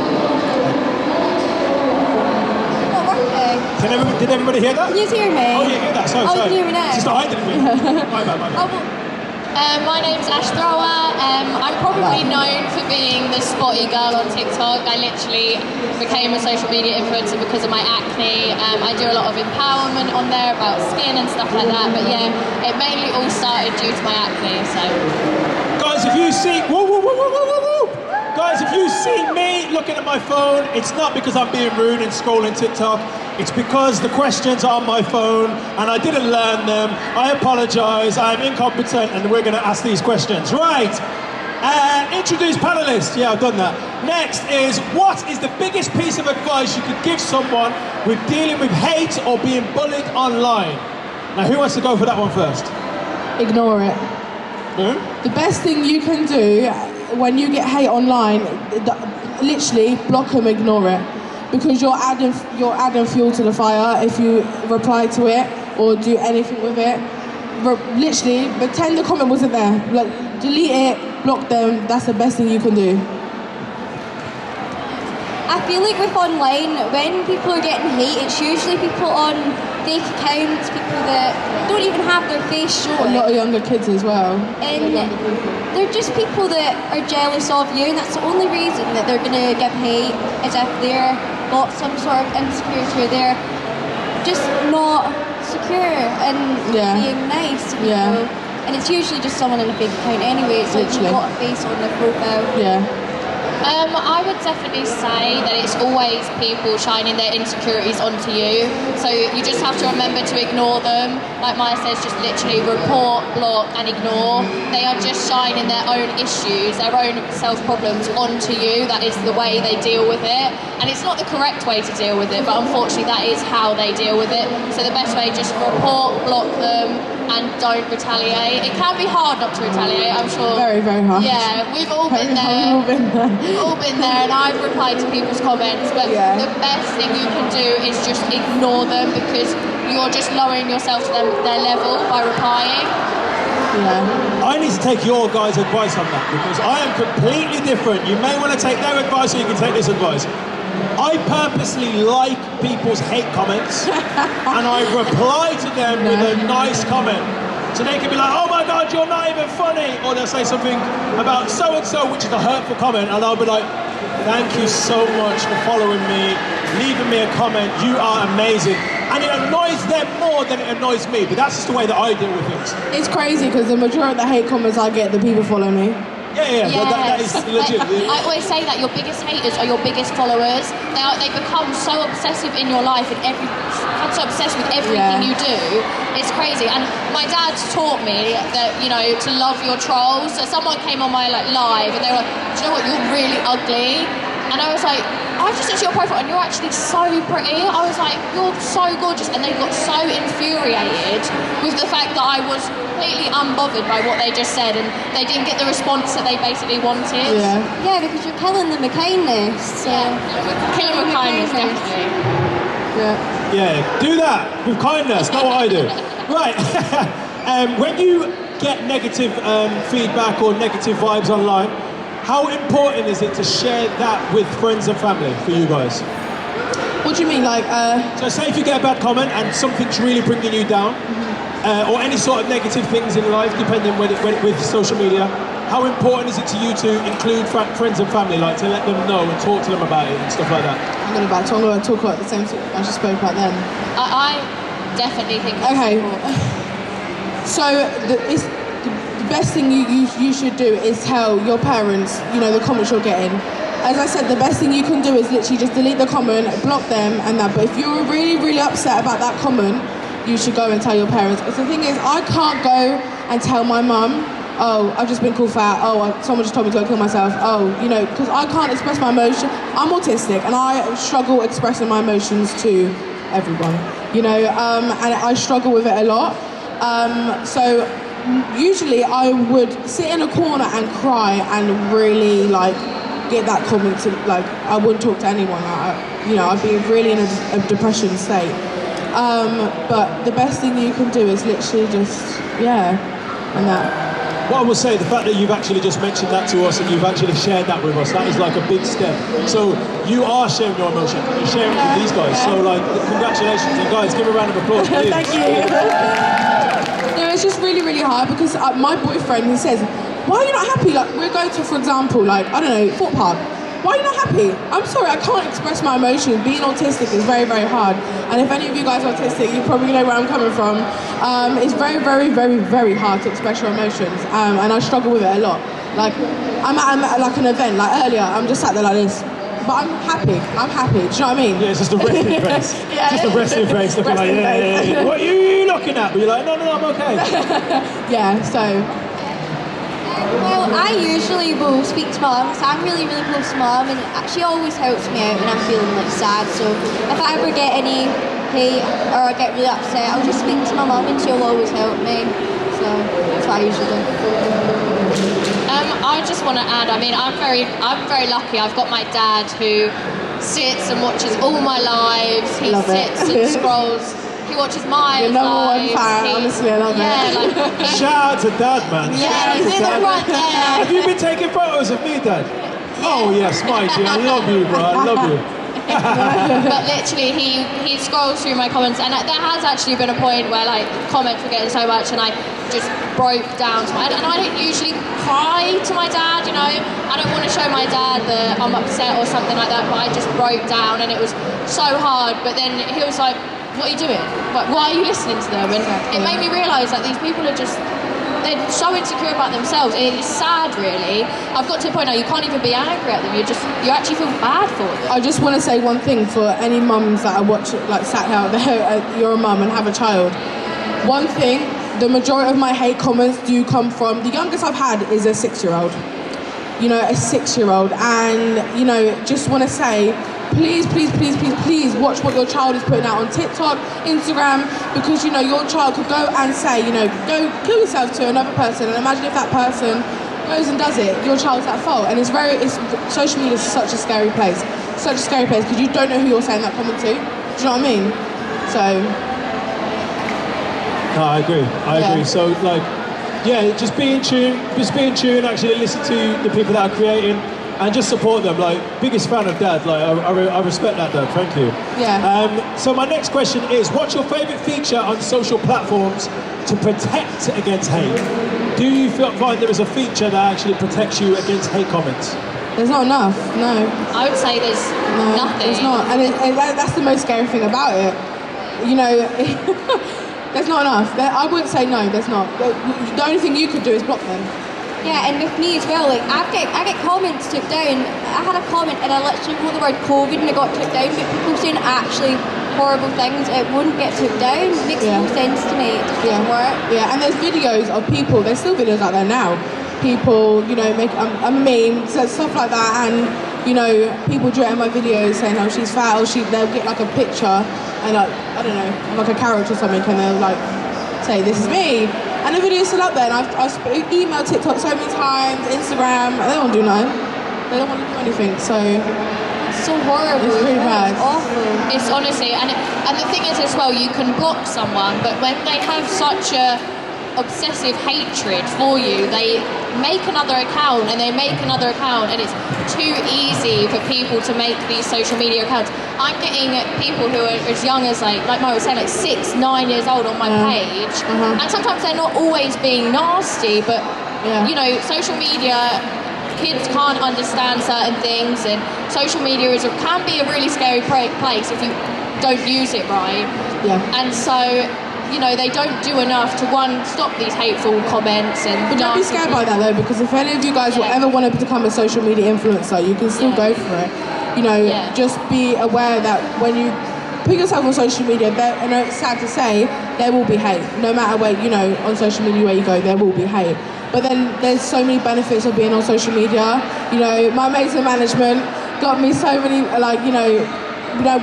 T: Not working.
P: Did everybody hear that?
T: Can you hear me?
P: Oh, you hear that? Sorry.
T: You can hear me now.
P: It's just that I didn't hear it. My bad.
U: My name's Ash Thrower. I'm probably known for being the spotty girl on TikTok. I literally became a social media influencer because of my acne. I do a lot of empowerment on there about skin and stuff like that. But yeah, it mainly all started due to my acne. So,
P: guys, if you see, guys, if you see me looking at my phone, it's not because I'm being rude and scrolling TikTok. It's because the questions are on my phone and I didn't learn them. I apologise, I'm incompetent, and we're going to ask these questions. Right, introduce panellists. Yeah, I've done that. Next is, what is the biggest piece of advice you could give someone with dealing with hate or being bullied online? Now, who wants to go for that one first?
S: Ignore it. The best thing you can do when you get hate online, literally block them, ignore it. Because you're adding fuel to the fire if you reply to it or do anything with it. Literally, pretend the comment wasn't there. Like, delete it, block them. That's the best thing you can do.
T: I feel like with online, when people are getting hate, it's usually people on fake accounts, people that don't even have their face shown.
S: A lot of younger kids as well.
T: And they're just people that are jealous of you, and that's the only reason that they're going to give hate, is if they're got some sort of insecurity, or they're just not secure and being nice to people. And it's usually just someone in a fake account anyway, so you've got a face on their profile.
U: I would definitely say that it's always people shining their insecurities onto you. So you just have to remember to ignore them. Like Maya says, just literally report, block and ignore. They are just shining their own issues, their own self-problems onto you. That is the way they deal with it. And it's not the correct way to deal with it, but unfortunately that is how they deal with it. So the best way, just report, block them, and don't retaliate. It can be hard not to retaliate, I'm sure.
S: Very, very hard.
U: Yeah, we've all been there. We've all been there, and I've replied to people's comments, but the best thing you can do is just ignore them, because you're just lowering yourself to their level by replying.
P: I need to take your guys' advice on that, because I am completely different. You may want to take their advice, or you can take this advice. I purposely like people's hate comments and I reply to them with a nice comment. So they can be like, oh my God, you're not even funny. Or they'll say something about so-and-so, which is a hurtful comment, and I'll be like, thank you so much for following me, leaving me a comment, you are amazing. And it annoys them more than it annoys me, but that's just the way that I deal with things.
S: It's crazy, because the majority of the hate comments I get, the people follow me.
P: That is legit.
U: I always say that your biggest haters are your biggest followers. They become so obsessive in your life and so obsessed with everything you do. It's crazy. And my dad's taught me that, you know, to love your trolls. So someone came on my live and they were like, do you know what, you're really ugly. And I was like, I've just looked at your profile and you're actually so pretty. I was like, you're so gorgeous. And they got so infuriated with the fact that I was completely unbothered by what they just said, and they didn't get the response that they basically wanted.
T: Yeah, because you're killing them with kindness. So.
U: Kill them with kindness, definitely.
P: Do that with kindness, not what I do. Right, when you get negative feedback or negative vibes online, how important is it to share that with friends and family for you guys?
S: What do you mean, like?
P: So say if you get a bad comment and something's really bringing you down, or any sort of negative things in life, depending with social media, how important is it to you to include friends and family, like to let them know and talk to them about it and stuff like that?
S: I'm going to talk about the same thing I just spoke about then.
U: I definitely think it's important.
S: So the best thing you should do is tell your parents, you know, the comments you're getting. As I said, the best thing you can do is literally just delete the comment, block them and that. But if you're really, really upset about that comment, you should go and tell your parents. Because the thing is, I can't go and tell my mum, oh, I've just been called fat, oh, someone just told me to go kill myself, oh, you know, because I can't express my emotion. I'm autistic and I struggle expressing my emotions to everyone, you know, and I struggle with it a lot. So usually I would sit in a corner and cry and really like get that comment to, like, I wouldn't talk to anyone. You know, I'd be really in a depression state. But the best thing you can do is literally just, and that.
P: What I will say, the fact that you've actually just mentioned that to us and you've actually shared that with us, that is like a big step. So you are sharing your emotion, you're sharing it with these guys. So like, congratulations, and guys, give a round of applause.
S: Thank you. No, it's just really, really hard because my boyfriend, he says, why are you not happy? Like, we're going to, for example, like, I don't know, Fort Park. Why are you not happy? I'm sorry, I can't express my emotions. Being autistic is very, very hard. And if any of you guys are autistic, you probably know where I'm coming from. It's very, very, very, very hard to express your emotions. And I struggle with it a lot. Like, I'm at like an event, like earlier, I'm just sat there like this. But I'm happy. Do you know what I mean?
P: Yeah, it's just a resting face. Just a resting face looking like, yeah. What are you looking at? But you're like, no, I'm okay.
S: Yeah, so.
T: Well, I usually will speak to my mum because I'm really, really close to mum, and she always helps me out when I'm feeling like sad. So if I ever get any hate or I get really upset, I'll just speak to my mum and she'll always help me. So that's what I usually do.
U: I just want to add, I mean, I'm very lucky. I've got my dad who sits and watches all my lives. He sits and scrolls. He watches my
S: You're number one fan, honestly, I love it.
U: Like,
P: shout out to Dad, man.
U: Yeah, he's in the front there.
P: Have you been taking photos of me, Dad? Oh yes, Mikey, I love you, bro. I love you.
U: But literally, he scrolls through my comments, and there has actually been a point where like comments were getting so much, and I just broke down to and I don't usually cry to my dad, you know. I don't want to show my dad that I'm upset or something like that, but I just broke down, and it was so hard. But then he was like, what are you doing? Like, why are you listening to them? And it made me realise that they're so insecure about themselves. It's sad, really. I've got to a point now you can't even be angry at them. You actually feel bad for them.
S: I just want to say one thing for any mums that are watching, like sat out there, you're a mum and have a child. One thing, the majority of my hate comments do come from, the youngest I've had is a 6-year-old. You know, a 6-year-old. And, you know, just want to say, please watch what your child is putting out on TikTok, Instagram, because, you know, your child could go and say, you know, go kill yourself to another person, and imagine if that person goes and does it, your child's at fault. And social media is such a scary place. Such a scary place, because you don't know who you're saying that comment to. Do you know what I mean? So.
P: No, I agree. So, like, yeah, just be in tune, actually listen to the people that are creating, and just support them. Like, biggest fan of Dad. Like, I respect that, Dad. Thank you.
S: Yeah.
P: So my next question is, what's your favourite feature on social platforms to protect against hate? Do you find there is a feature that actually protects you against hate comments?
S: There's not enough. No.
U: I would say there's nothing.
S: There's not, and that's the most scary thing about it. You know, there's not enough. I wouldn't say no. There's not. The only thing you could do is block them.
T: Yeah, and with me as well, like I get comments took down. I had a comment and I literally wrote the word COVID and it got took down, but people saying actually horrible things, it wouldn't get took down. It makes no sense to me. It just doesn't work.
S: Yeah, and there's videos of people, there's still videos out there now. People, you know, make a meme, stuff like that, and, you know, people during my videos saying how she's fat, or they'll get like a picture and like, I don't know, like a carrot or something, and they'll like say, this is me. And the video's still up there, and I've emailed TikTok so many times, Instagram, they don't do nothing. They don't want to do anything, so.
U: It's so horrible.
S: It's really bad.
U: It's awful. It's honestly, and the thing is as well, you can block someone, but when they have such a obsessive hatred for you, they make another account and they make another account, and it's too easy for people to make these social media accounts. I'm getting people who are as young as like Maya was saying, like 6, 9 years old on my page, and sometimes they're not always being nasty, but you know, social media, kids can't understand certain things, and social media can be a really scary place if you don't use it right. And so, you know, they don't do enough to, one, stop these hateful comments and.
S: But don't be scared by that though, because if any of you guys will ever want to become a social media influencer, you can still go for it. You know, just be aware that when you put yourself on social media, I know it's sad to say, there will be hate. No matter where, you know, on social media where you go, there will be hate. But then there's so many benefits of being on social media. You know, my mates in management got me so many, like, you know,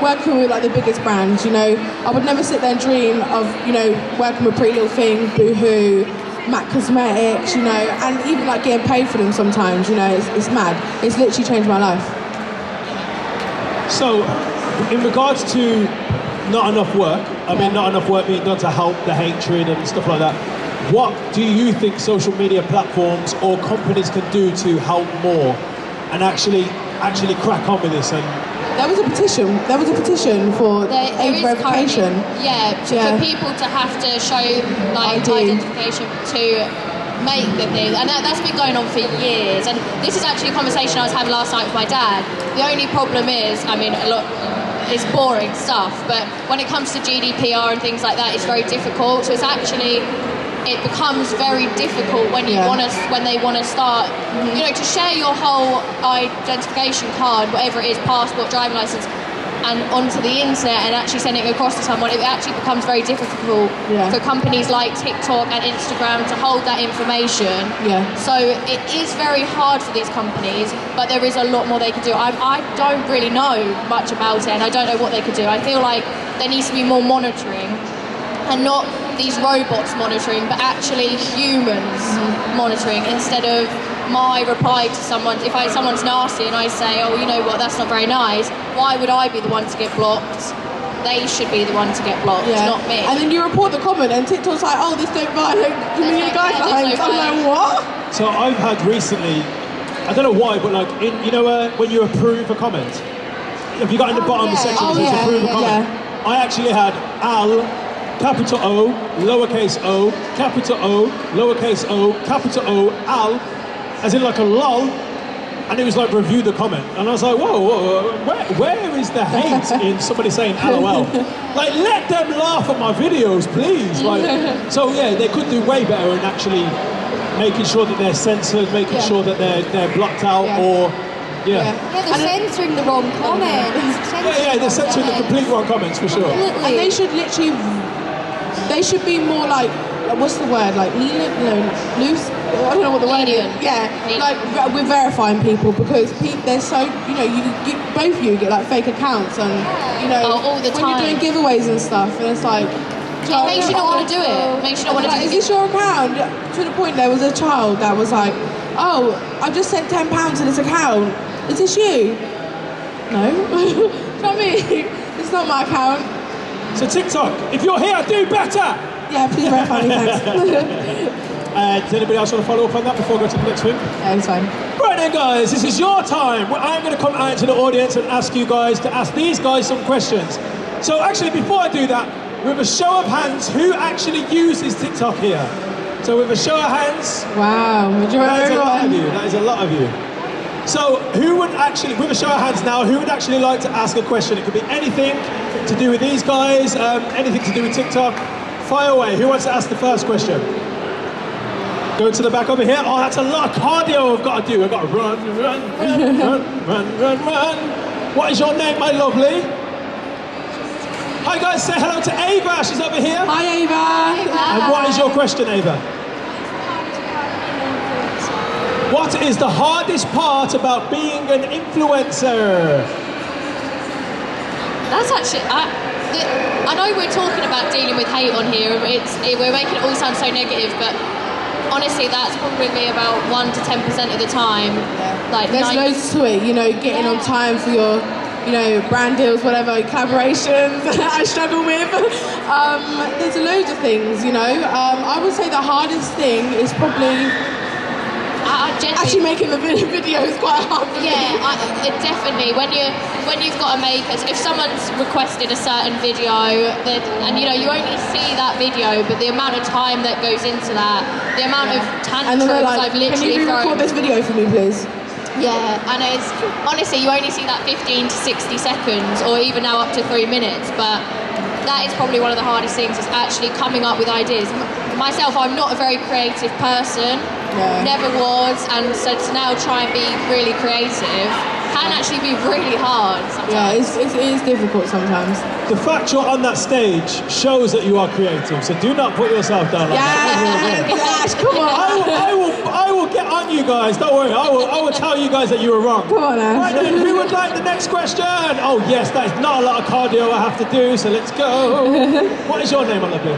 S: working with like the biggest brands, you know. I would never sit there and dream of, you know, working with Pretty Little Thing, Boohoo, MAC Cosmetics, you know, and even like getting paid for them sometimes, you know, it's mad. It's literally changed my life.
P: So, in regards to not enough work, I mean, not enough work being done to help the hatred and stuff like that. What do you think social media platforms or companies can do to help more and actually crack on with this? And
S: there was a petition for age verification.
U: For people to have to show like identification to make the thing, and that's been going on for years. And this is actually a conversation I was having last night with my dad. The only problem is, I mean, it's boring stuff, but when it comes to GDPR and things like that, it's very difficult. So it becomes very difficult when when they want to start, you know, to share your whole identification card, whatever it is, passport, driving license, and onto the internet and actually sending it across to someone. It actually becomes very difficult for companies like TikTok and Instagram to hold that information. So it is very hard for these companies, but there is a lot more they can do. I don't really know much about it, and I don't know what they could do. I feel like there needs to be more monitoring, and not these robots monitoring, but actually humans monitoring, instead of my reply to someone. If someone's nasty and I say, oh, you know what, that's not very nice, why would I be the one to get blocked? They should be the one to get blocked, not me.
S: And then you report the comment and TikTok's like, oh, this don't violate community guidelines. I'm like, what?
P: So I've had recently, I don't know why, but like, you know when you approve a comment? Have you got in the bottom section that says approve a comment? I actually had Al, capital O, lowercase o, capital O, lowercase o, capital O, Al, as in like a lol, and it was like review the comment, and I was like, whoa, where is the hate in somebody saying LOL? Like, let them laugh at my videos, please. Like, so yeah, they could do way better in actually making sure that they're censored, making sure that they're blocked out, or
T: they're censoring the wrong comments.
P: They're censoring the complete wrong comments for sure.
S: And they should literally, they should be more like, what's the word, like loose? I don't know what the word is. Like we're verifying people, because they're so, you know, you both of you get like fake accounts, and you know,
U: all the
S: when
U: time.
S: you're doing giveaways and stuff, and it's like,
U: it makes you not want to do it. Makes you not want to do it.
S: Is this your account? To the point there was a child that was like, oh, I've just sent £10 to this account. Is this you? No. Do you know what I mean? It's not my account.
P: So TikTok, if you're here, do better!
S: Yeah, please verify me, thanks.
P: Does anybody else want to follow up on that before I go to the next thing?
S: Yeah, it's fine.
P: Right then, guys, this is your time. I'm going to come out to the audience and ask you guys to ask these guys some questions. So actually, before I do that, with a show of hands, who actually uses TikTok here? So with a show of hands...
S: Wow,
P: that is a lot of you. That is a lot of you. So who would actually, with a show of hands now, who would actually like to ask a question? It could be anything to do with these guys, anything to do with TikTok. Fire away. Who wants to ask the first question? Go to the back over here. Oh, that's a lot of cardio I've got to do. I've got to run. What is your name, my lovely? Hi guys, say hello to Ava. She's over here.
S: Hi, Ava.
P: And what is your question, Ava? What is the hardest part about being an influencer?
U: That's actually, I know we're talking about dealing with hate on here, we're making it all sound so negative, but honestly, that's probably about 1 to 10% of the time. Like,
S: there's loads to it, you know, getting on time for your, you know, brand deals, whatever, collaborations I struggle with. There's loads of things, you know. I would say the hardest thing is probably actually making the video is quite hard.
U: Definitely. When you've got to make it, if someone's requested a certain video, and you know you only see that video, but the amount of time that goes into that, the amount of tantrums I've literally
S: can you record this video for me, please?
U: Yeah, and it's honestly you only see that 15 to 60 seconds, or even now up to 3 minutes, but that is probably one of the hardest things, is actually coming up with ideas. Myself, I'm not a very creative person, never was, and so to now try and be really creative can actually be really hard sometimes.
S: Yeah, it is difficult sometimes.
P: The fact you're on that stage shows that you are creative, so do not put yourself down like that.
S: Yes, come on.
P: I will get on you guys, don't worry. I will tell you guys that you were wrong.
S: Come on, Ash.
P: Right then, who would like the next question? Oh yes, that is not a lot of cardio I have to do, so let's go. What is your name, my lovely?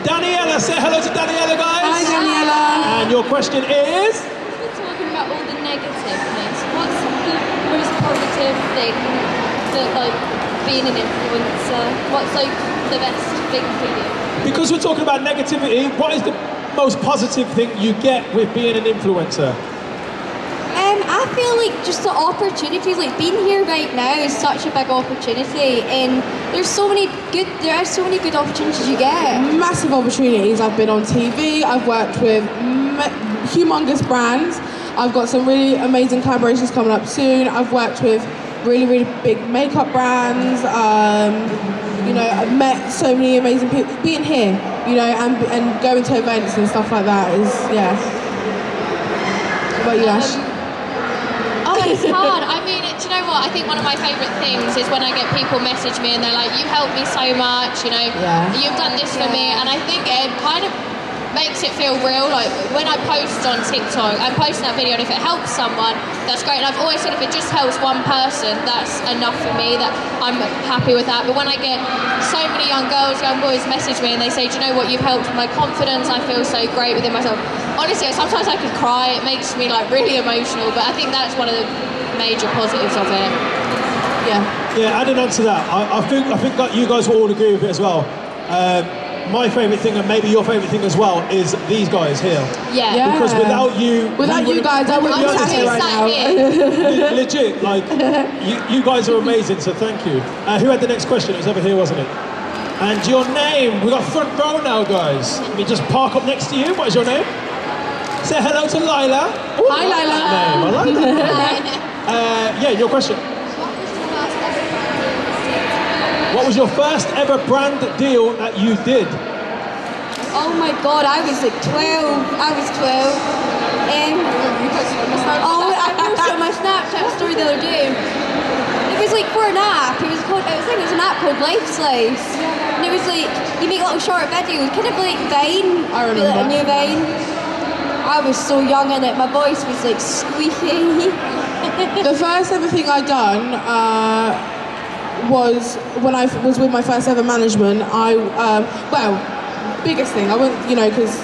P: Daniela, say hello to Daniela, guys.
S: Hi, Daniela.
P: And your question is?
A: We're talking about all the negativeness. What's the most positive thing that, like, being an influencer? What's, like,
O: the best thing for you?
P: Because we're talking about negativity, what is the most positive thing you get with being an influencer?
T: I feel like just the opportunities, like being here right now is such a big opportunity, and there are so many good opportunities you get.
S: Massive opportunities. I've been on TV, I've worked with humongous brands, I've got some really amazing collaborations coming up soon, I've worked with really, really big makeup brands, you know, I've met so many amazing people. Being here, you know, and going to events and stuff like that is, yeah. What about you, Ash?
U: Oh, it's hard. I mean, do you know what? I think one of my favourite things is when I get people message me and they're like, you helped me so much, you know, you've done this for me. And I think it kind of makes it feel real. Like when I post on TikTok, I'm posting that video, and if it helps someone, that's great. And I've always said if it just helps one person, that's enough for me, that I'm happy with that. But when I get so many young girls, young boys message me and they say, do you know what, you've helped with my confidence, I feel so great within myself. Honestly, sometimes I could cry, it makes me like really emotional, but I think that's one of the major positives of it.
P: Yeah, adding on to that, I think that you guys will all agree with it as well. My favourite thing, and maybe your favourite thing as well, is these guys here.
U: Yeah.
P: Because without you
S: guys, I wouldn't be sat here right now.
P: Legit, like, you guys are amazing, so thank you. Who had the next question? It was over here, wasn't it? And your name, we got front row now, guys. Let me just park up next to you. What is your name? Say hello to Lila. Ooh,
S: hi, Lila.
P: Name. I like that. Yeah, your question. What was your first ever brand deal that you did?
T: Oh my god, I was like 12. I was 12. I posted on my Snapchat story the other day. It was like for an app. It was an app called Life Slice. And it was like, you make little short videos, kind of like Vine.
S: I remember.
T: Like a new Vine. I was so young in it, my voice was like squeaky.
S: The first ever thing I done was when I was with my first ever management. Biggest thing, I went, you know, because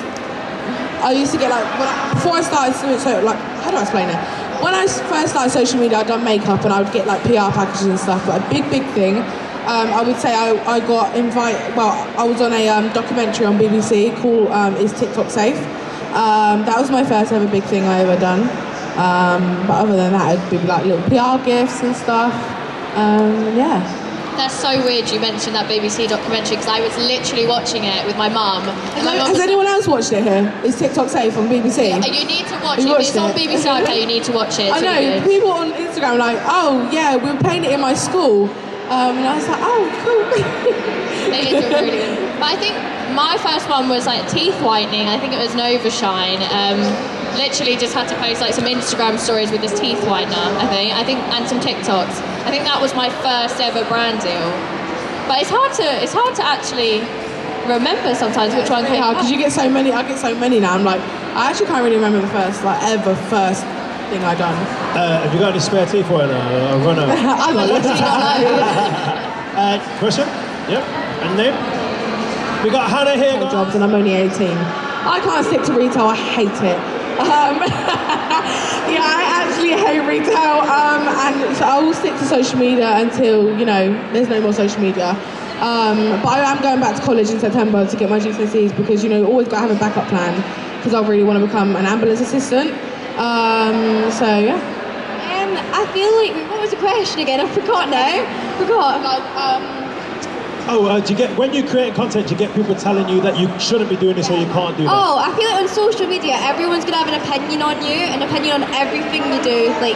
S: I used to get like, before I started, so like, how do I explain it? When I first started social media, I'd done makeup and I would get like PR packages and stuff, but a big thing, I would say I got invited, I was on a documentary on BBC called Is TikTok Safe? That was my first ever big thing I ever done. But other than that, it'd be like little PR gifts and stuff. Yeah.
U: That's so weird you mentioned that BBC documentary, because I was literally watching it with my mum.
S: Has anyone else watched it here? Is TikTok Safe on BBC?
U: Yeah, you need to watch it. If it's on BBC iPlayer, you need to watch it.
S: I know,
U: really
S: people on Instagram are like, oh yeah, we were playing it in my school. And I was like, oh, cool.
U: They look really good. But I think my first one was like teeth whitening. I think it was Nova Shine. Literally just had to post like some Instagram stories with this teeth whitener, I think, and some TikToks. I think that was my first ever brand deal. But it's hard to actually remember sometimes which one came
S: because you get so many. I get so many now. I'm like, I actually can't really remember the first thing I done.
P: Have you got any spare teeth whitener? I'll run out.
S: I literally got loads.
P: Question? Yep. And name? We got Hannah here.
S: Jobs, and I'm only 18. I can't stick to retail. I hate it. Yeah, I actually hate retail, and so I will stick to social media until, you know, there's no more social media. But I am going back to college in September to get my GCSEs because, you know, you always got to have a backup plan because I really want to become an ambulance assistant. So, yeah.
T: I feel like, what was the question again? I forgot now.
P: Do you get, when you create content, you get people telling you that you shouldn't be doing this or you can't do that?
T: Oh, I feel like on social media, everyone's gonna have an opinion on you, an opinion on everything you do. Like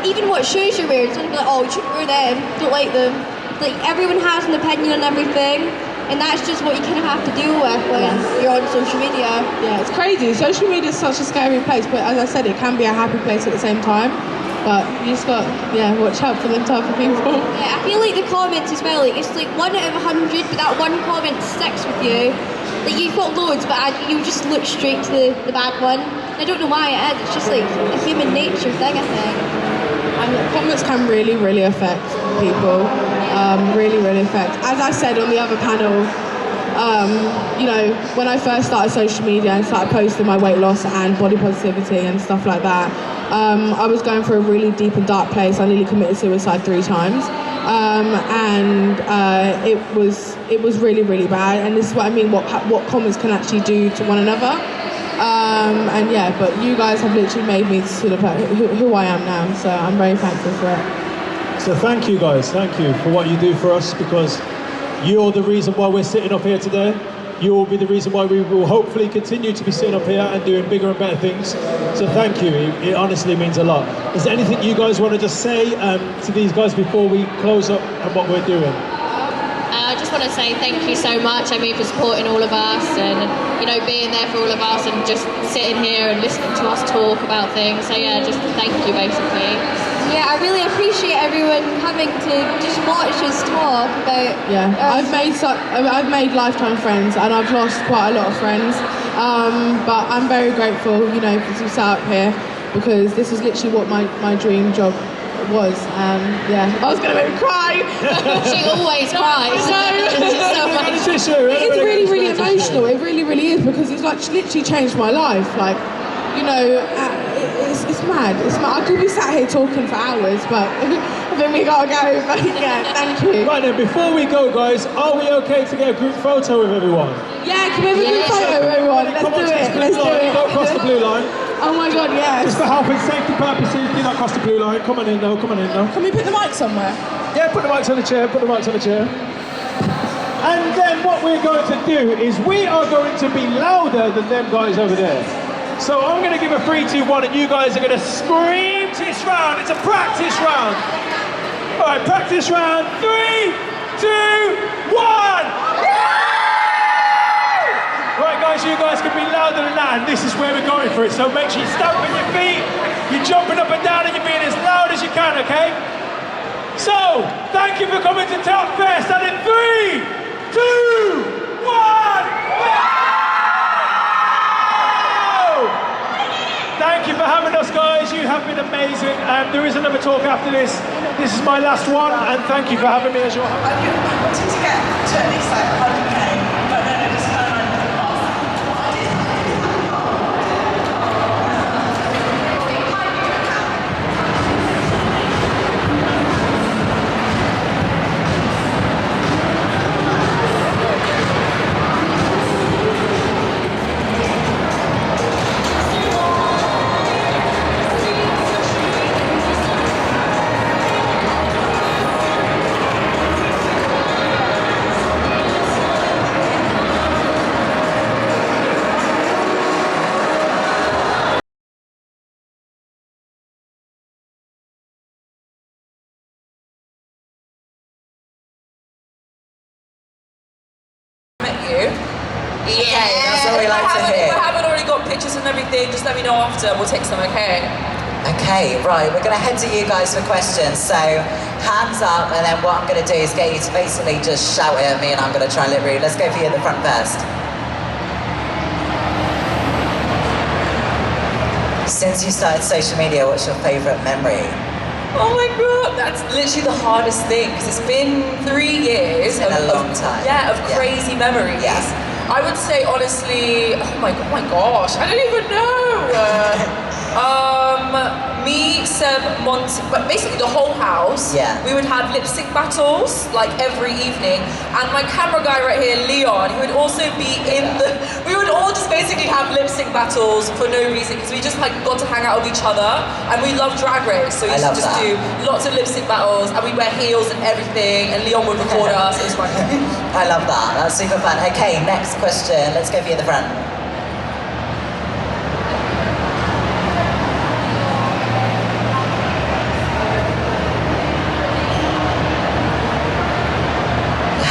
T: even what shoes you're wearing, someone's like, oh, you shouldn't wear them, don't like them. Like everyone has an opinion on everything, and that's just what you kind of have to deal with when you're on social media.
S: Yeah, it's crazy. Social media is such a scary place, but as I said, it can be a happy place at the same time. But you just got, watch out for them type of people.
T: Yeah, I feel like the comments as well, like it's like 1 out of 100, but that one comment sticks with you. Like you've got loads, but you just look straight to the bad one. I don't know why it is, it's just like a human nature thing, I think.
S: And comments can really, really affect people. Really, really affect. As I said on the other panel, you know, when I first started social media and started posting my weight loss and body positivity and stuff like that, I was going through a really deep and dark place. I nearly committed suicide 3 times. it was really, really bad. And this is what I mean, what comments can actually do to one another. And yeah, but you guys have literally made me sort of who I am now, so I'm very thankful for it.
P: So thank you guys, thank you for what you do for us, because you're the reason why we're sitting up here today. You will be the reason why we will hopefully continue to be sitting up here and doing bigger and better things. So thank you, it honestly means a lot. Is there anything you guys want to just say to these guys before we close up and what we're doing?
U: I just want to say thank you so much, for supporting all of us and, being there for all of us and just sitting here and listening to us talk about things. So yeah, just thank you basically.
T: Yeah, I really appreciate everyone coming to just watch us talk about...
S: Yeah, I've made lifetime friends and I've lost quite a lot of friends. But I'm very grateful, to be sat up here, because this is literally what my dream job was. Yeah, I was going to make me cry.
U: She always cries.
S: It's really, really emotional. It really, really is, because it's literally changed my life. It's mad. I could be sat here talking for hours, but I think we gotta go. But yeah, thank you.
P: Right then, before we go, guys, are we okay to get a group photo with everyone?
S: Yeah, can we have a group photo with everyone? Let's do it. Let's do it.
P: Go across the blue line.
S: Oh my God, yes.
P: Just for health and safety purposes, do not cross the blue line. Come on in now.
S: Can we put the mic somewhere?
P: Yeah, put the mics on the chair. And then what we're going to do is we are going to be louder than them guys over there. So I'm going to give a 3, 2, 1, and you guys are going to scream this round. It's a practice round. All right, practice round. 3, 2, 1. Right, guys, you guys can be louder than that, and this is where we're going for it. So make sure you're stamping your feet, you're jumping up and down, and you're being as loud as you can, okay? So, thank you for coming to TokFEST, and in 3, 2, 1. Thank you for having us, guys. You have been amazing. There is another talk after this. This is my last one, and thank you for having me as your host.
B: I wanted to get to at least 100K, but then I just kind of
J: Yeah,
B: that's what we like to hear.
J: If I haven't already got pictures and everything, just let me know after. We'll take some, okay?
B: Okay, right, we're going to head to you guys for questions. So, hands up, and then what I'm going to do is get you to basically just shout it at me, and I'm going to try and look rude. Let's go for you at the front first. Since you started social media, what's your favourite memory?
J: Oh my God, that's literally the hardest thing, because it's been 3 years.
B: It's been a long time.
J: Yeah, of crazy memories.
B: Yeah.
J: I would say, honestly, oh my gosh, I don't even know. Me, Seb, Monty, but basically the whole house, we would have lip sync battles, like every evening, and my camera guy right here, Leon, he would also be in we would all just basically have lip sync battles for no reason, because we just got to hang out with each other, and we love Drag Race, so we used to just do lots of lip sync battles, and we'd wear heels and everything, and Leon would record us, it was fun.
B: I love that, that's super fun. Okay, next question, let's go for you in the front.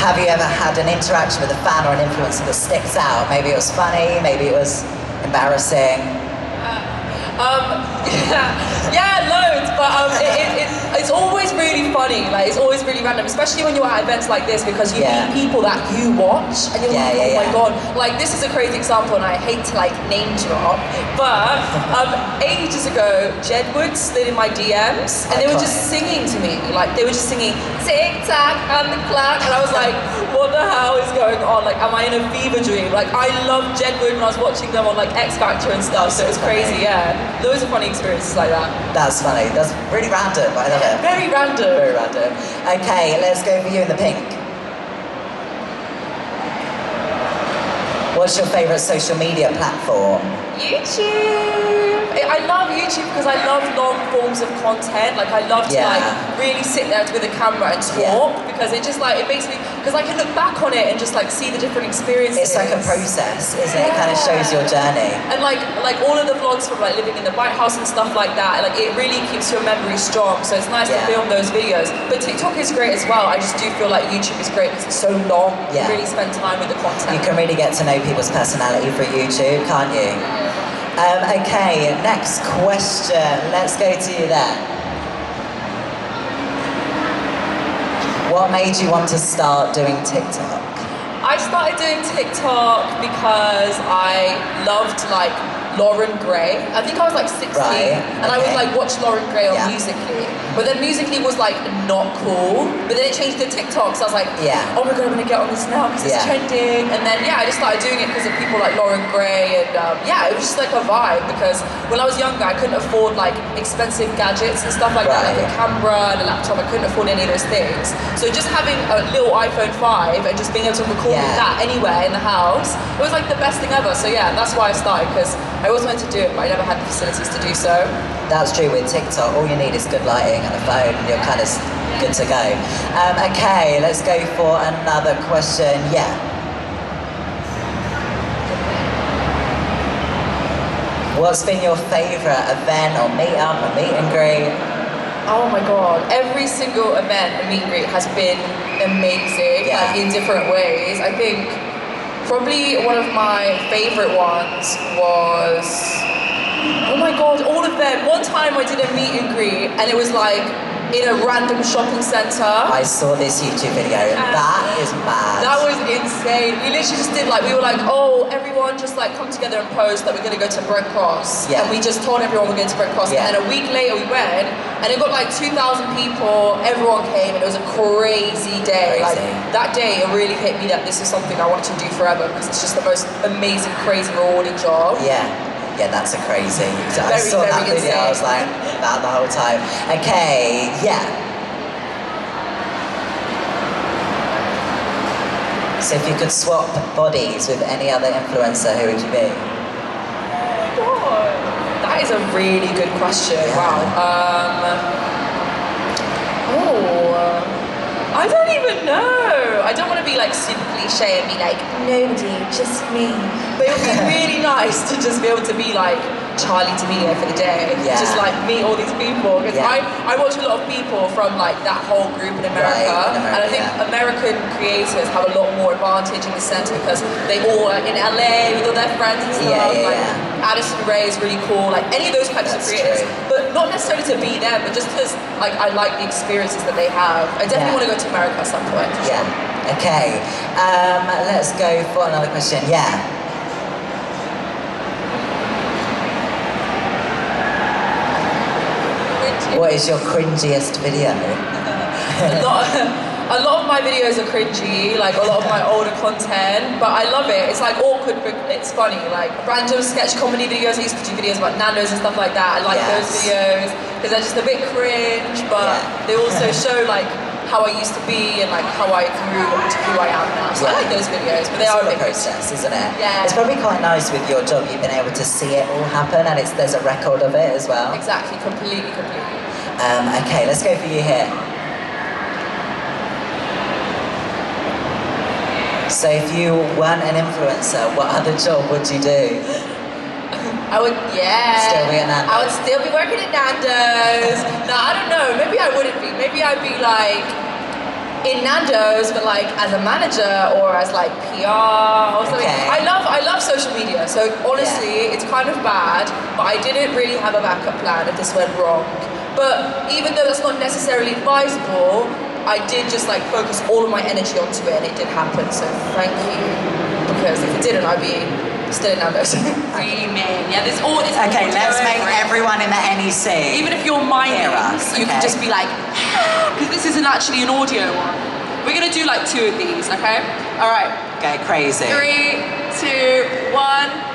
B: Have you ever had an interaction with a fan or an influencer that sticks out? Maybe it was funny, maybe it was embarrassing.
J: Yeah, loads, but it's always really funny, it's always really random, especially when you're at events like this, because you meet people that you watch, and you're oh my God, this is a crazy example, and I hate to name drop, but ages ago, Jedward slid in my DMs, and they were just singing to me, they were just singing, tick-tock on the clock, and I was like, what the hell is going on, am I in a fever dream? I loved Jedward when I was watching them on X Factor and stuff, so it was crazy, yeah. loads of funny experiences like that.
B: That's funny. That's really random. I love it.
J: Very random.
B: Very random. Okay, let's go for you in the pink. What's your favourite social media platform?
J: YouTube. I love YouTube because I love long forms of content. Like I love to like really sit there with a camera and talk because it just like it makes me because I can look back on it and just like see the different experiences.
B: It's like a process, isn't it? It kind of shows your journey.
J: And like all of the vlogs from like living in the White House and stuff like that, like it really keeps your memory strong. So it's nice to film those videos. But TikTok is great as well. I just do feel like YouTube is great because it's so long. You really spend time with the content.
B: You can really get to know people's personality through YouTube, can't you? Okay, next question. Let's go to you there. What made you want to start doing TikTok?
J: I started doing TikTok because I loved like Lauren Gray. I think I was like 16 and I would like watch Lauren Gray on Musical.ly. But then Musical.ly was like not cool. But then it changed to TikTok, so I was like, oh my god, I'm gonna get on this now because it's trending. And then I just started doing it because of people like Lauren Gray and it was just like a vibe because when I was younger I couldn't afford like expensive gadgets and stuff like that, like a camera and a laptop. I couldn't afford any of those things. So just having a little iPhone 5 and just being able to record with that anywhere in the house, it was like the best thing ever. So yeah, that's why I started because I always wanted to do it, but I never had the facilities to do so.
B: That's true with TikTok. All you need is good lighting and a phone, and you're kind of good to go. Okay, let's go for another question. Yeah. What's been your favourite event or meet-up or meet and greet?
J: Oh my god, every single event and meet and greet has been amazing, like in different ways. I think probably one of my favourite ones was, oh my god, all of them. One time I did a meet and greet and it was like in a random shopping centre.
B: I saw this YouTube video. That is mad.
J: That was insane. We literally just did like, we were like, oh, everyone just like come together and post that we're going to go to Brent Cross. And we just told everyone we're going to Brent Cross. And a week later we went and it got like 2,000 people. Everyone came and it was a crazy day. Like that day it really hit me that this is something I wanted to do forever because it's just the most amazing, crazy, rewarding job.
B: Yeah, that's a crazy. I saw that video, insane. I was like, that the whole time. Okay, So if you could swap bodies with any other influencer, who would you be?
J: Oh my god, that is a really good question. Wow. I don't even know. I don't want to be like super cliche and be like, nobody, just me. But it would be really nice to just be able to be like Charlie D'Amelio for the day. Just like meet all these people. Because I watch a lot of people from like that whole group in America. And I think American creators have a lot more advantage in the sense because they all are in LA with all their friends and stuff. Addison Rae is really cool. Like any of those types of creators. But not necessarily to be them, but just because like I like the experiences that they have. I definitely want to go to America at some point.
B: Okay. Let's go for another question. What is your cringiest video?
J: A lot of my videos are cringy, like a lot of my older content, but I love it. It's like awkward, but it's funny. Like random sketch comedy videos. I used to do videos about Nando's and stuff like that. I like those videos because they're just a bit cringe, but they also show like how I used to be and like how I grew to who I am now. So I like those videos, but they are a bit
B: process, isn't it?
J: Yeah.
B: It's probably quite nice with your job. You've been able to see it all happen, and there's a record of it as well.
J: Exactly, completely.
B: Okay, let's go for you here. So if you weren't an influencer, what other job would you do?
J: I would,
B: Still be at Nando's.
J: I would still be working at Nando's. No, I don't know. Maybe I wouldn't be. Maybe I'd be like in Nando's, but like as a manager or as like PR or something. I love social media. So honestly, it's kind of bad, but I didn't really have a backup plan if this went wrong. But even though that's not necessarily advisable, I did just like focus all of my energy onto it and it did happen, so thank you. Because if it didn't, I'd be still in Nando's. Yeah, there's all this.
B: Okay, let's make everyone in the NEC.
J: Even if you're mindless, you can just be like, because this isn't actually an audio one. We're gonna do like 2 of these, okay? All right.
B: Go crazy.
J: 3, 2, 1.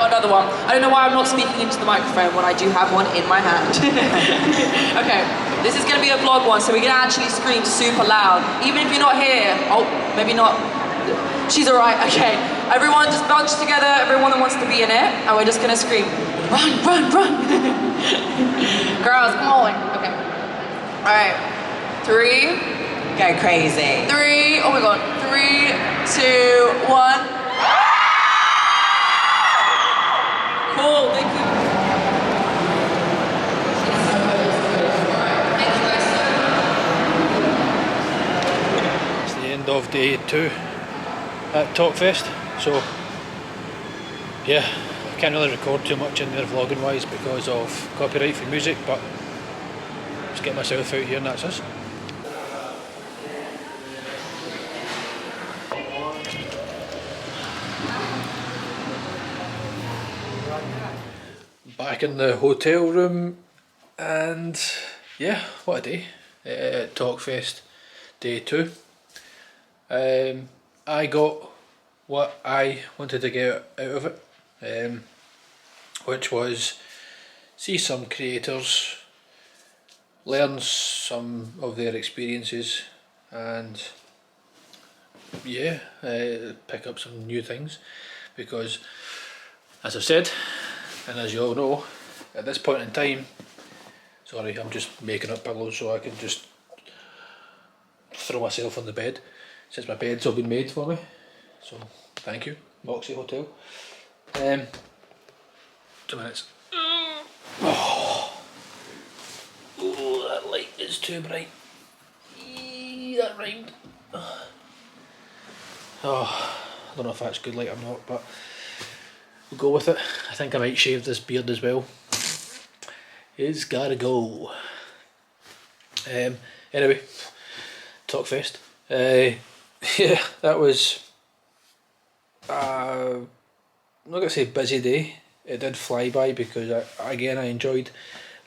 J: got another one. I don't know why I'm not speaking into the microphone when I do have one in my hand. Okay, this is gonna be a vlog one, so we're gonna actually scream super loud. Even if you're not here, oh, maybe not. She's alright, okay. Everyone just bunch together, everyone that wants to be in it, and we're just gonna scream, run, run, run. Girls, come on. Okay. Alright, 3.
B: Go crazy.
J: 3, oh my god. 3, 2, 1. Cool, thank you.
D: It's the end of day 2 at TokFEST, so yeah, I can't really record too much in there vlogging wise because of copyright for music, but just get myself out here and that's us. Back in the hotel room, and yeah, what a day. TokFEST day 2. I got what I wanted to get out of it, which was see some creators, learn some of their experiences, and yeah, pick up some new things, because as I've said, and as you all know, at this point in time, sorry, I'm just making up pillows so I can just throw myself on the bed, since my bed's all been made for me, so thank you, Moxie Hotel. 2 minutes. Oh, that light is too bright. That rhymed. Oh, I don't know if that's good light or not, but we'll go with it. I think I might shave this beard as well. It's gotta go. Anyway, TokFEST. Yeah, that was I'm not gonna say busy day. It did fly by because I enjoyed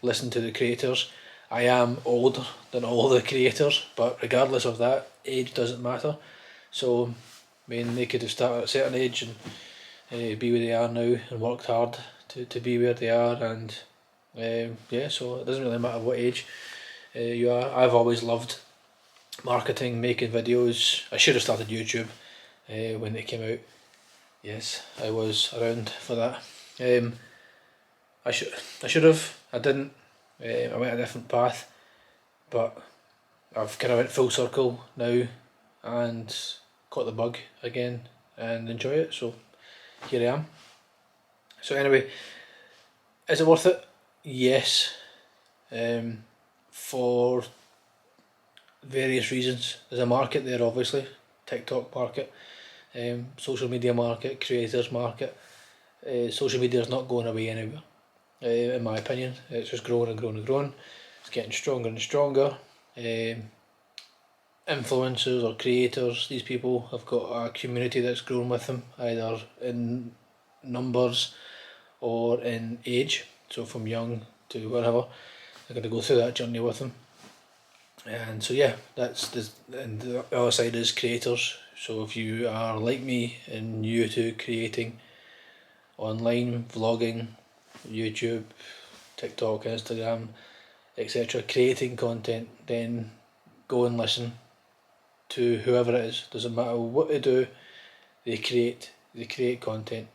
D: listening to the creators. I am older than all the creators, but regardless of that, age doesn't matter. So, I mean, they could have started at a certain age and be where they are now and worked hard to be where they are, and yeah, so it doesn't really matter what age you are. I've always loved marketing, making videos. I should have started YouTube when they came out. Yes, I was around for that. I should have. I didn't. I went a different path, but I've kind of went full circle now and caught the bug again and enjoy it. So here I am. So anyway, is it worth it? Yes. For various reasons. There's a market there, obviously. TikTok market, social media market, creators market. Social media is not going away anywhere, in my opinion. It's just growing and growing and growing. It's getting stronger and stronger. Influencers or creators, these people have got a community that's grown with them, either in numbers or in age. So from young to whatever, they're going to go through that journey with them. And so yeah, and the other side is creators. So if you are like me and new to creating online, vlogging, YouTube, TikTok, Instagram, etc., creating content, then go and listen to whoever it is. Doesn't matter what they do, they create content,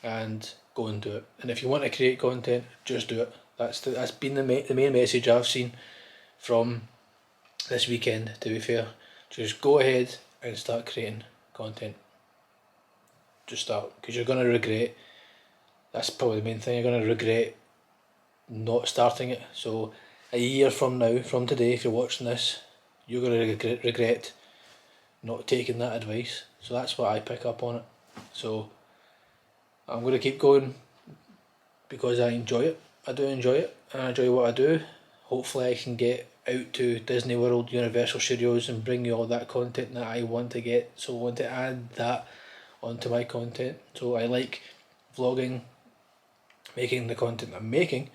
D: and go and do it. And if you want to create content, just do it. That's been the main message I've seen from this weekend, to be fair. Just go ahead and start creating content. Just start, because you're going to regret. That's probably the main thing. You're going to regret not starting it. So a year from now, from today, if you're watching this, you're going to regret not taking that advice. So that's what I pick up on it. So I'm going to keep going because I enjoy it. I do enjoy it, and I enjoy what I do. Hopefully I can get out to Disney World, Universal Studios, and bring you all that content that I want to get. So I want to add that onto my content. So I like vlogging, making the content I'm making,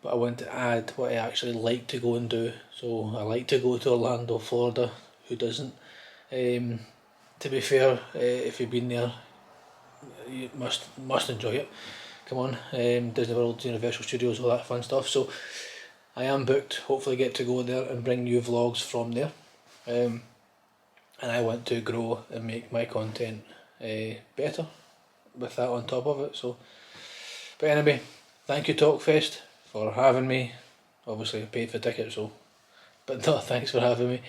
D: but I want to add what I actually like to go and do. So I like to go to Orlando, Florida. Who doesn't? To be fair, if you've been there, you must enjoy it, come on, Disney World, Universal Studios, all that fun stuff. So I am booked, hopefully get to go there and bring new vlogs from there. And I want to grow and make my content better with that on top of it. So, but anyway, thank you TokFEST for having me. Obviously I paid for tickets, so, but no, thanks for having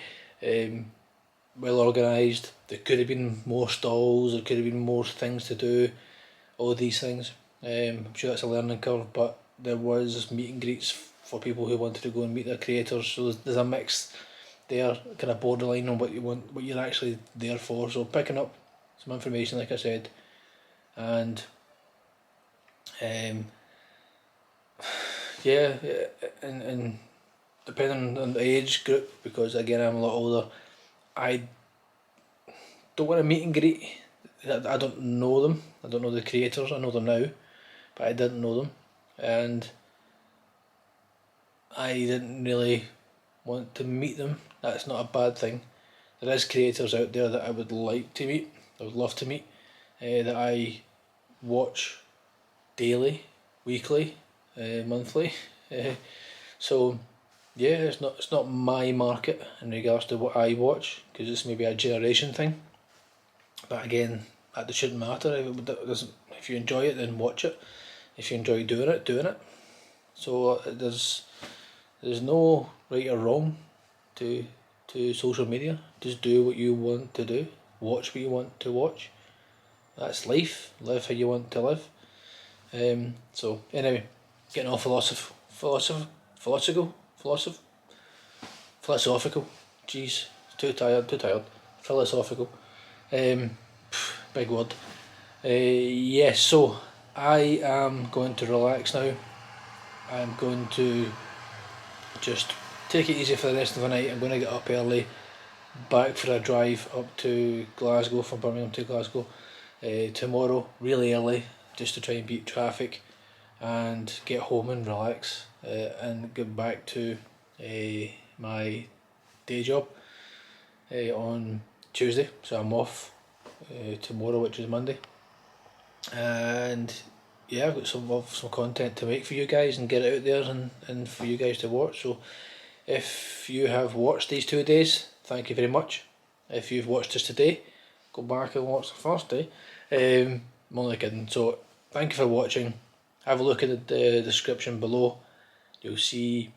D: me. Well organised. There could have been more stalls, there could have been more things to do, all these things. I'm sure that's a learning curve, but there was meet and greets for people who wanted to go and meet their creators, so there's a mix there, kind of borderline on what you want, what you're actually there for. So picking up some information, like I said, and yeah, and depending on the age group, because again I'm a lot older, I don't want to meet and greet. I don't know them, I don't know the creators, I know them now, but I didn't know them, and I didn't really want to meet them. That's not a bad thing. There is creators out there that I would like to meet, I would love to meet, that I watch daily, weekly, monthly. So yeah, it's not my market in regards to what I watch, because it's maybe a generation thing. But again, that shouldn't matter. If you enjoy it, then watch it. If you enjoy doing it. So there's no right or wrong to social media. Just do what you want to do. Watch what you want to watch. That's life. Live how you want to live. So anyway, getting all philosophical. Jeez, too tired. Philosophical. Big word. Yes, so I am going to relax now. I'm going to just take it easy for the rest of the night. I'm going to get up early, back for a drive up to Glasgow, from Birmingham to Glasgow tomorrow, really early, just to try and beat traffic and get home and relax and get back to my day job on Tuesday. So I'm off tomorrow, which is Monday, and yeah, I've got some content to make for you guys and get it out there and for you guys to watch. So if you have watched these 2 days, thank you very much. If you've watched us today, go back and watch the first day. I'm only kidding. So thank you for watching. Have a look at the description below. You'll see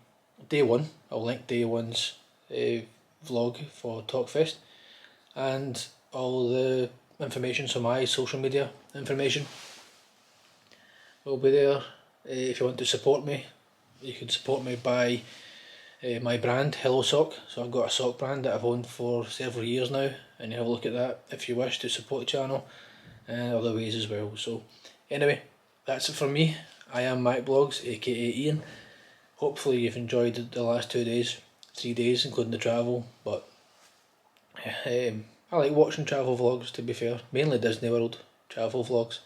D: day one. I'll link day one's vlog for TokFEST, and all the information, so my social media information will be there. If you want to support me, you can support me by my brand, Hello Sock. So I've got a sock brand that I've owned for several years now, and you have a look at that if you wish to support the channel, and other ways as well. So anyway, that's it from me. I am MacBlogs, aka Ian. Hopefully you've enjoyed the last 2 days, 3 days including the travel, but I like watching travel vlogs, to be fair, mainly Disney World travel vlogs.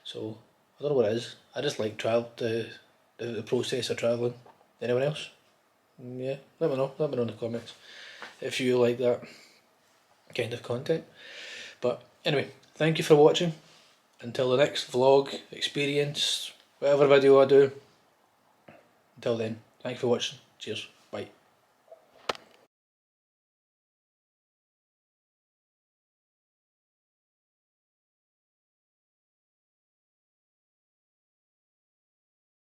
D: So I don't know what it is, I just like the process of travelling. Anyone else? Yeah, let me know in the comments if you like that kind of content. But anyway, thank you for watching. Until the next vlog, experience, whatever video I do, until then, thank you for watching. Cheers.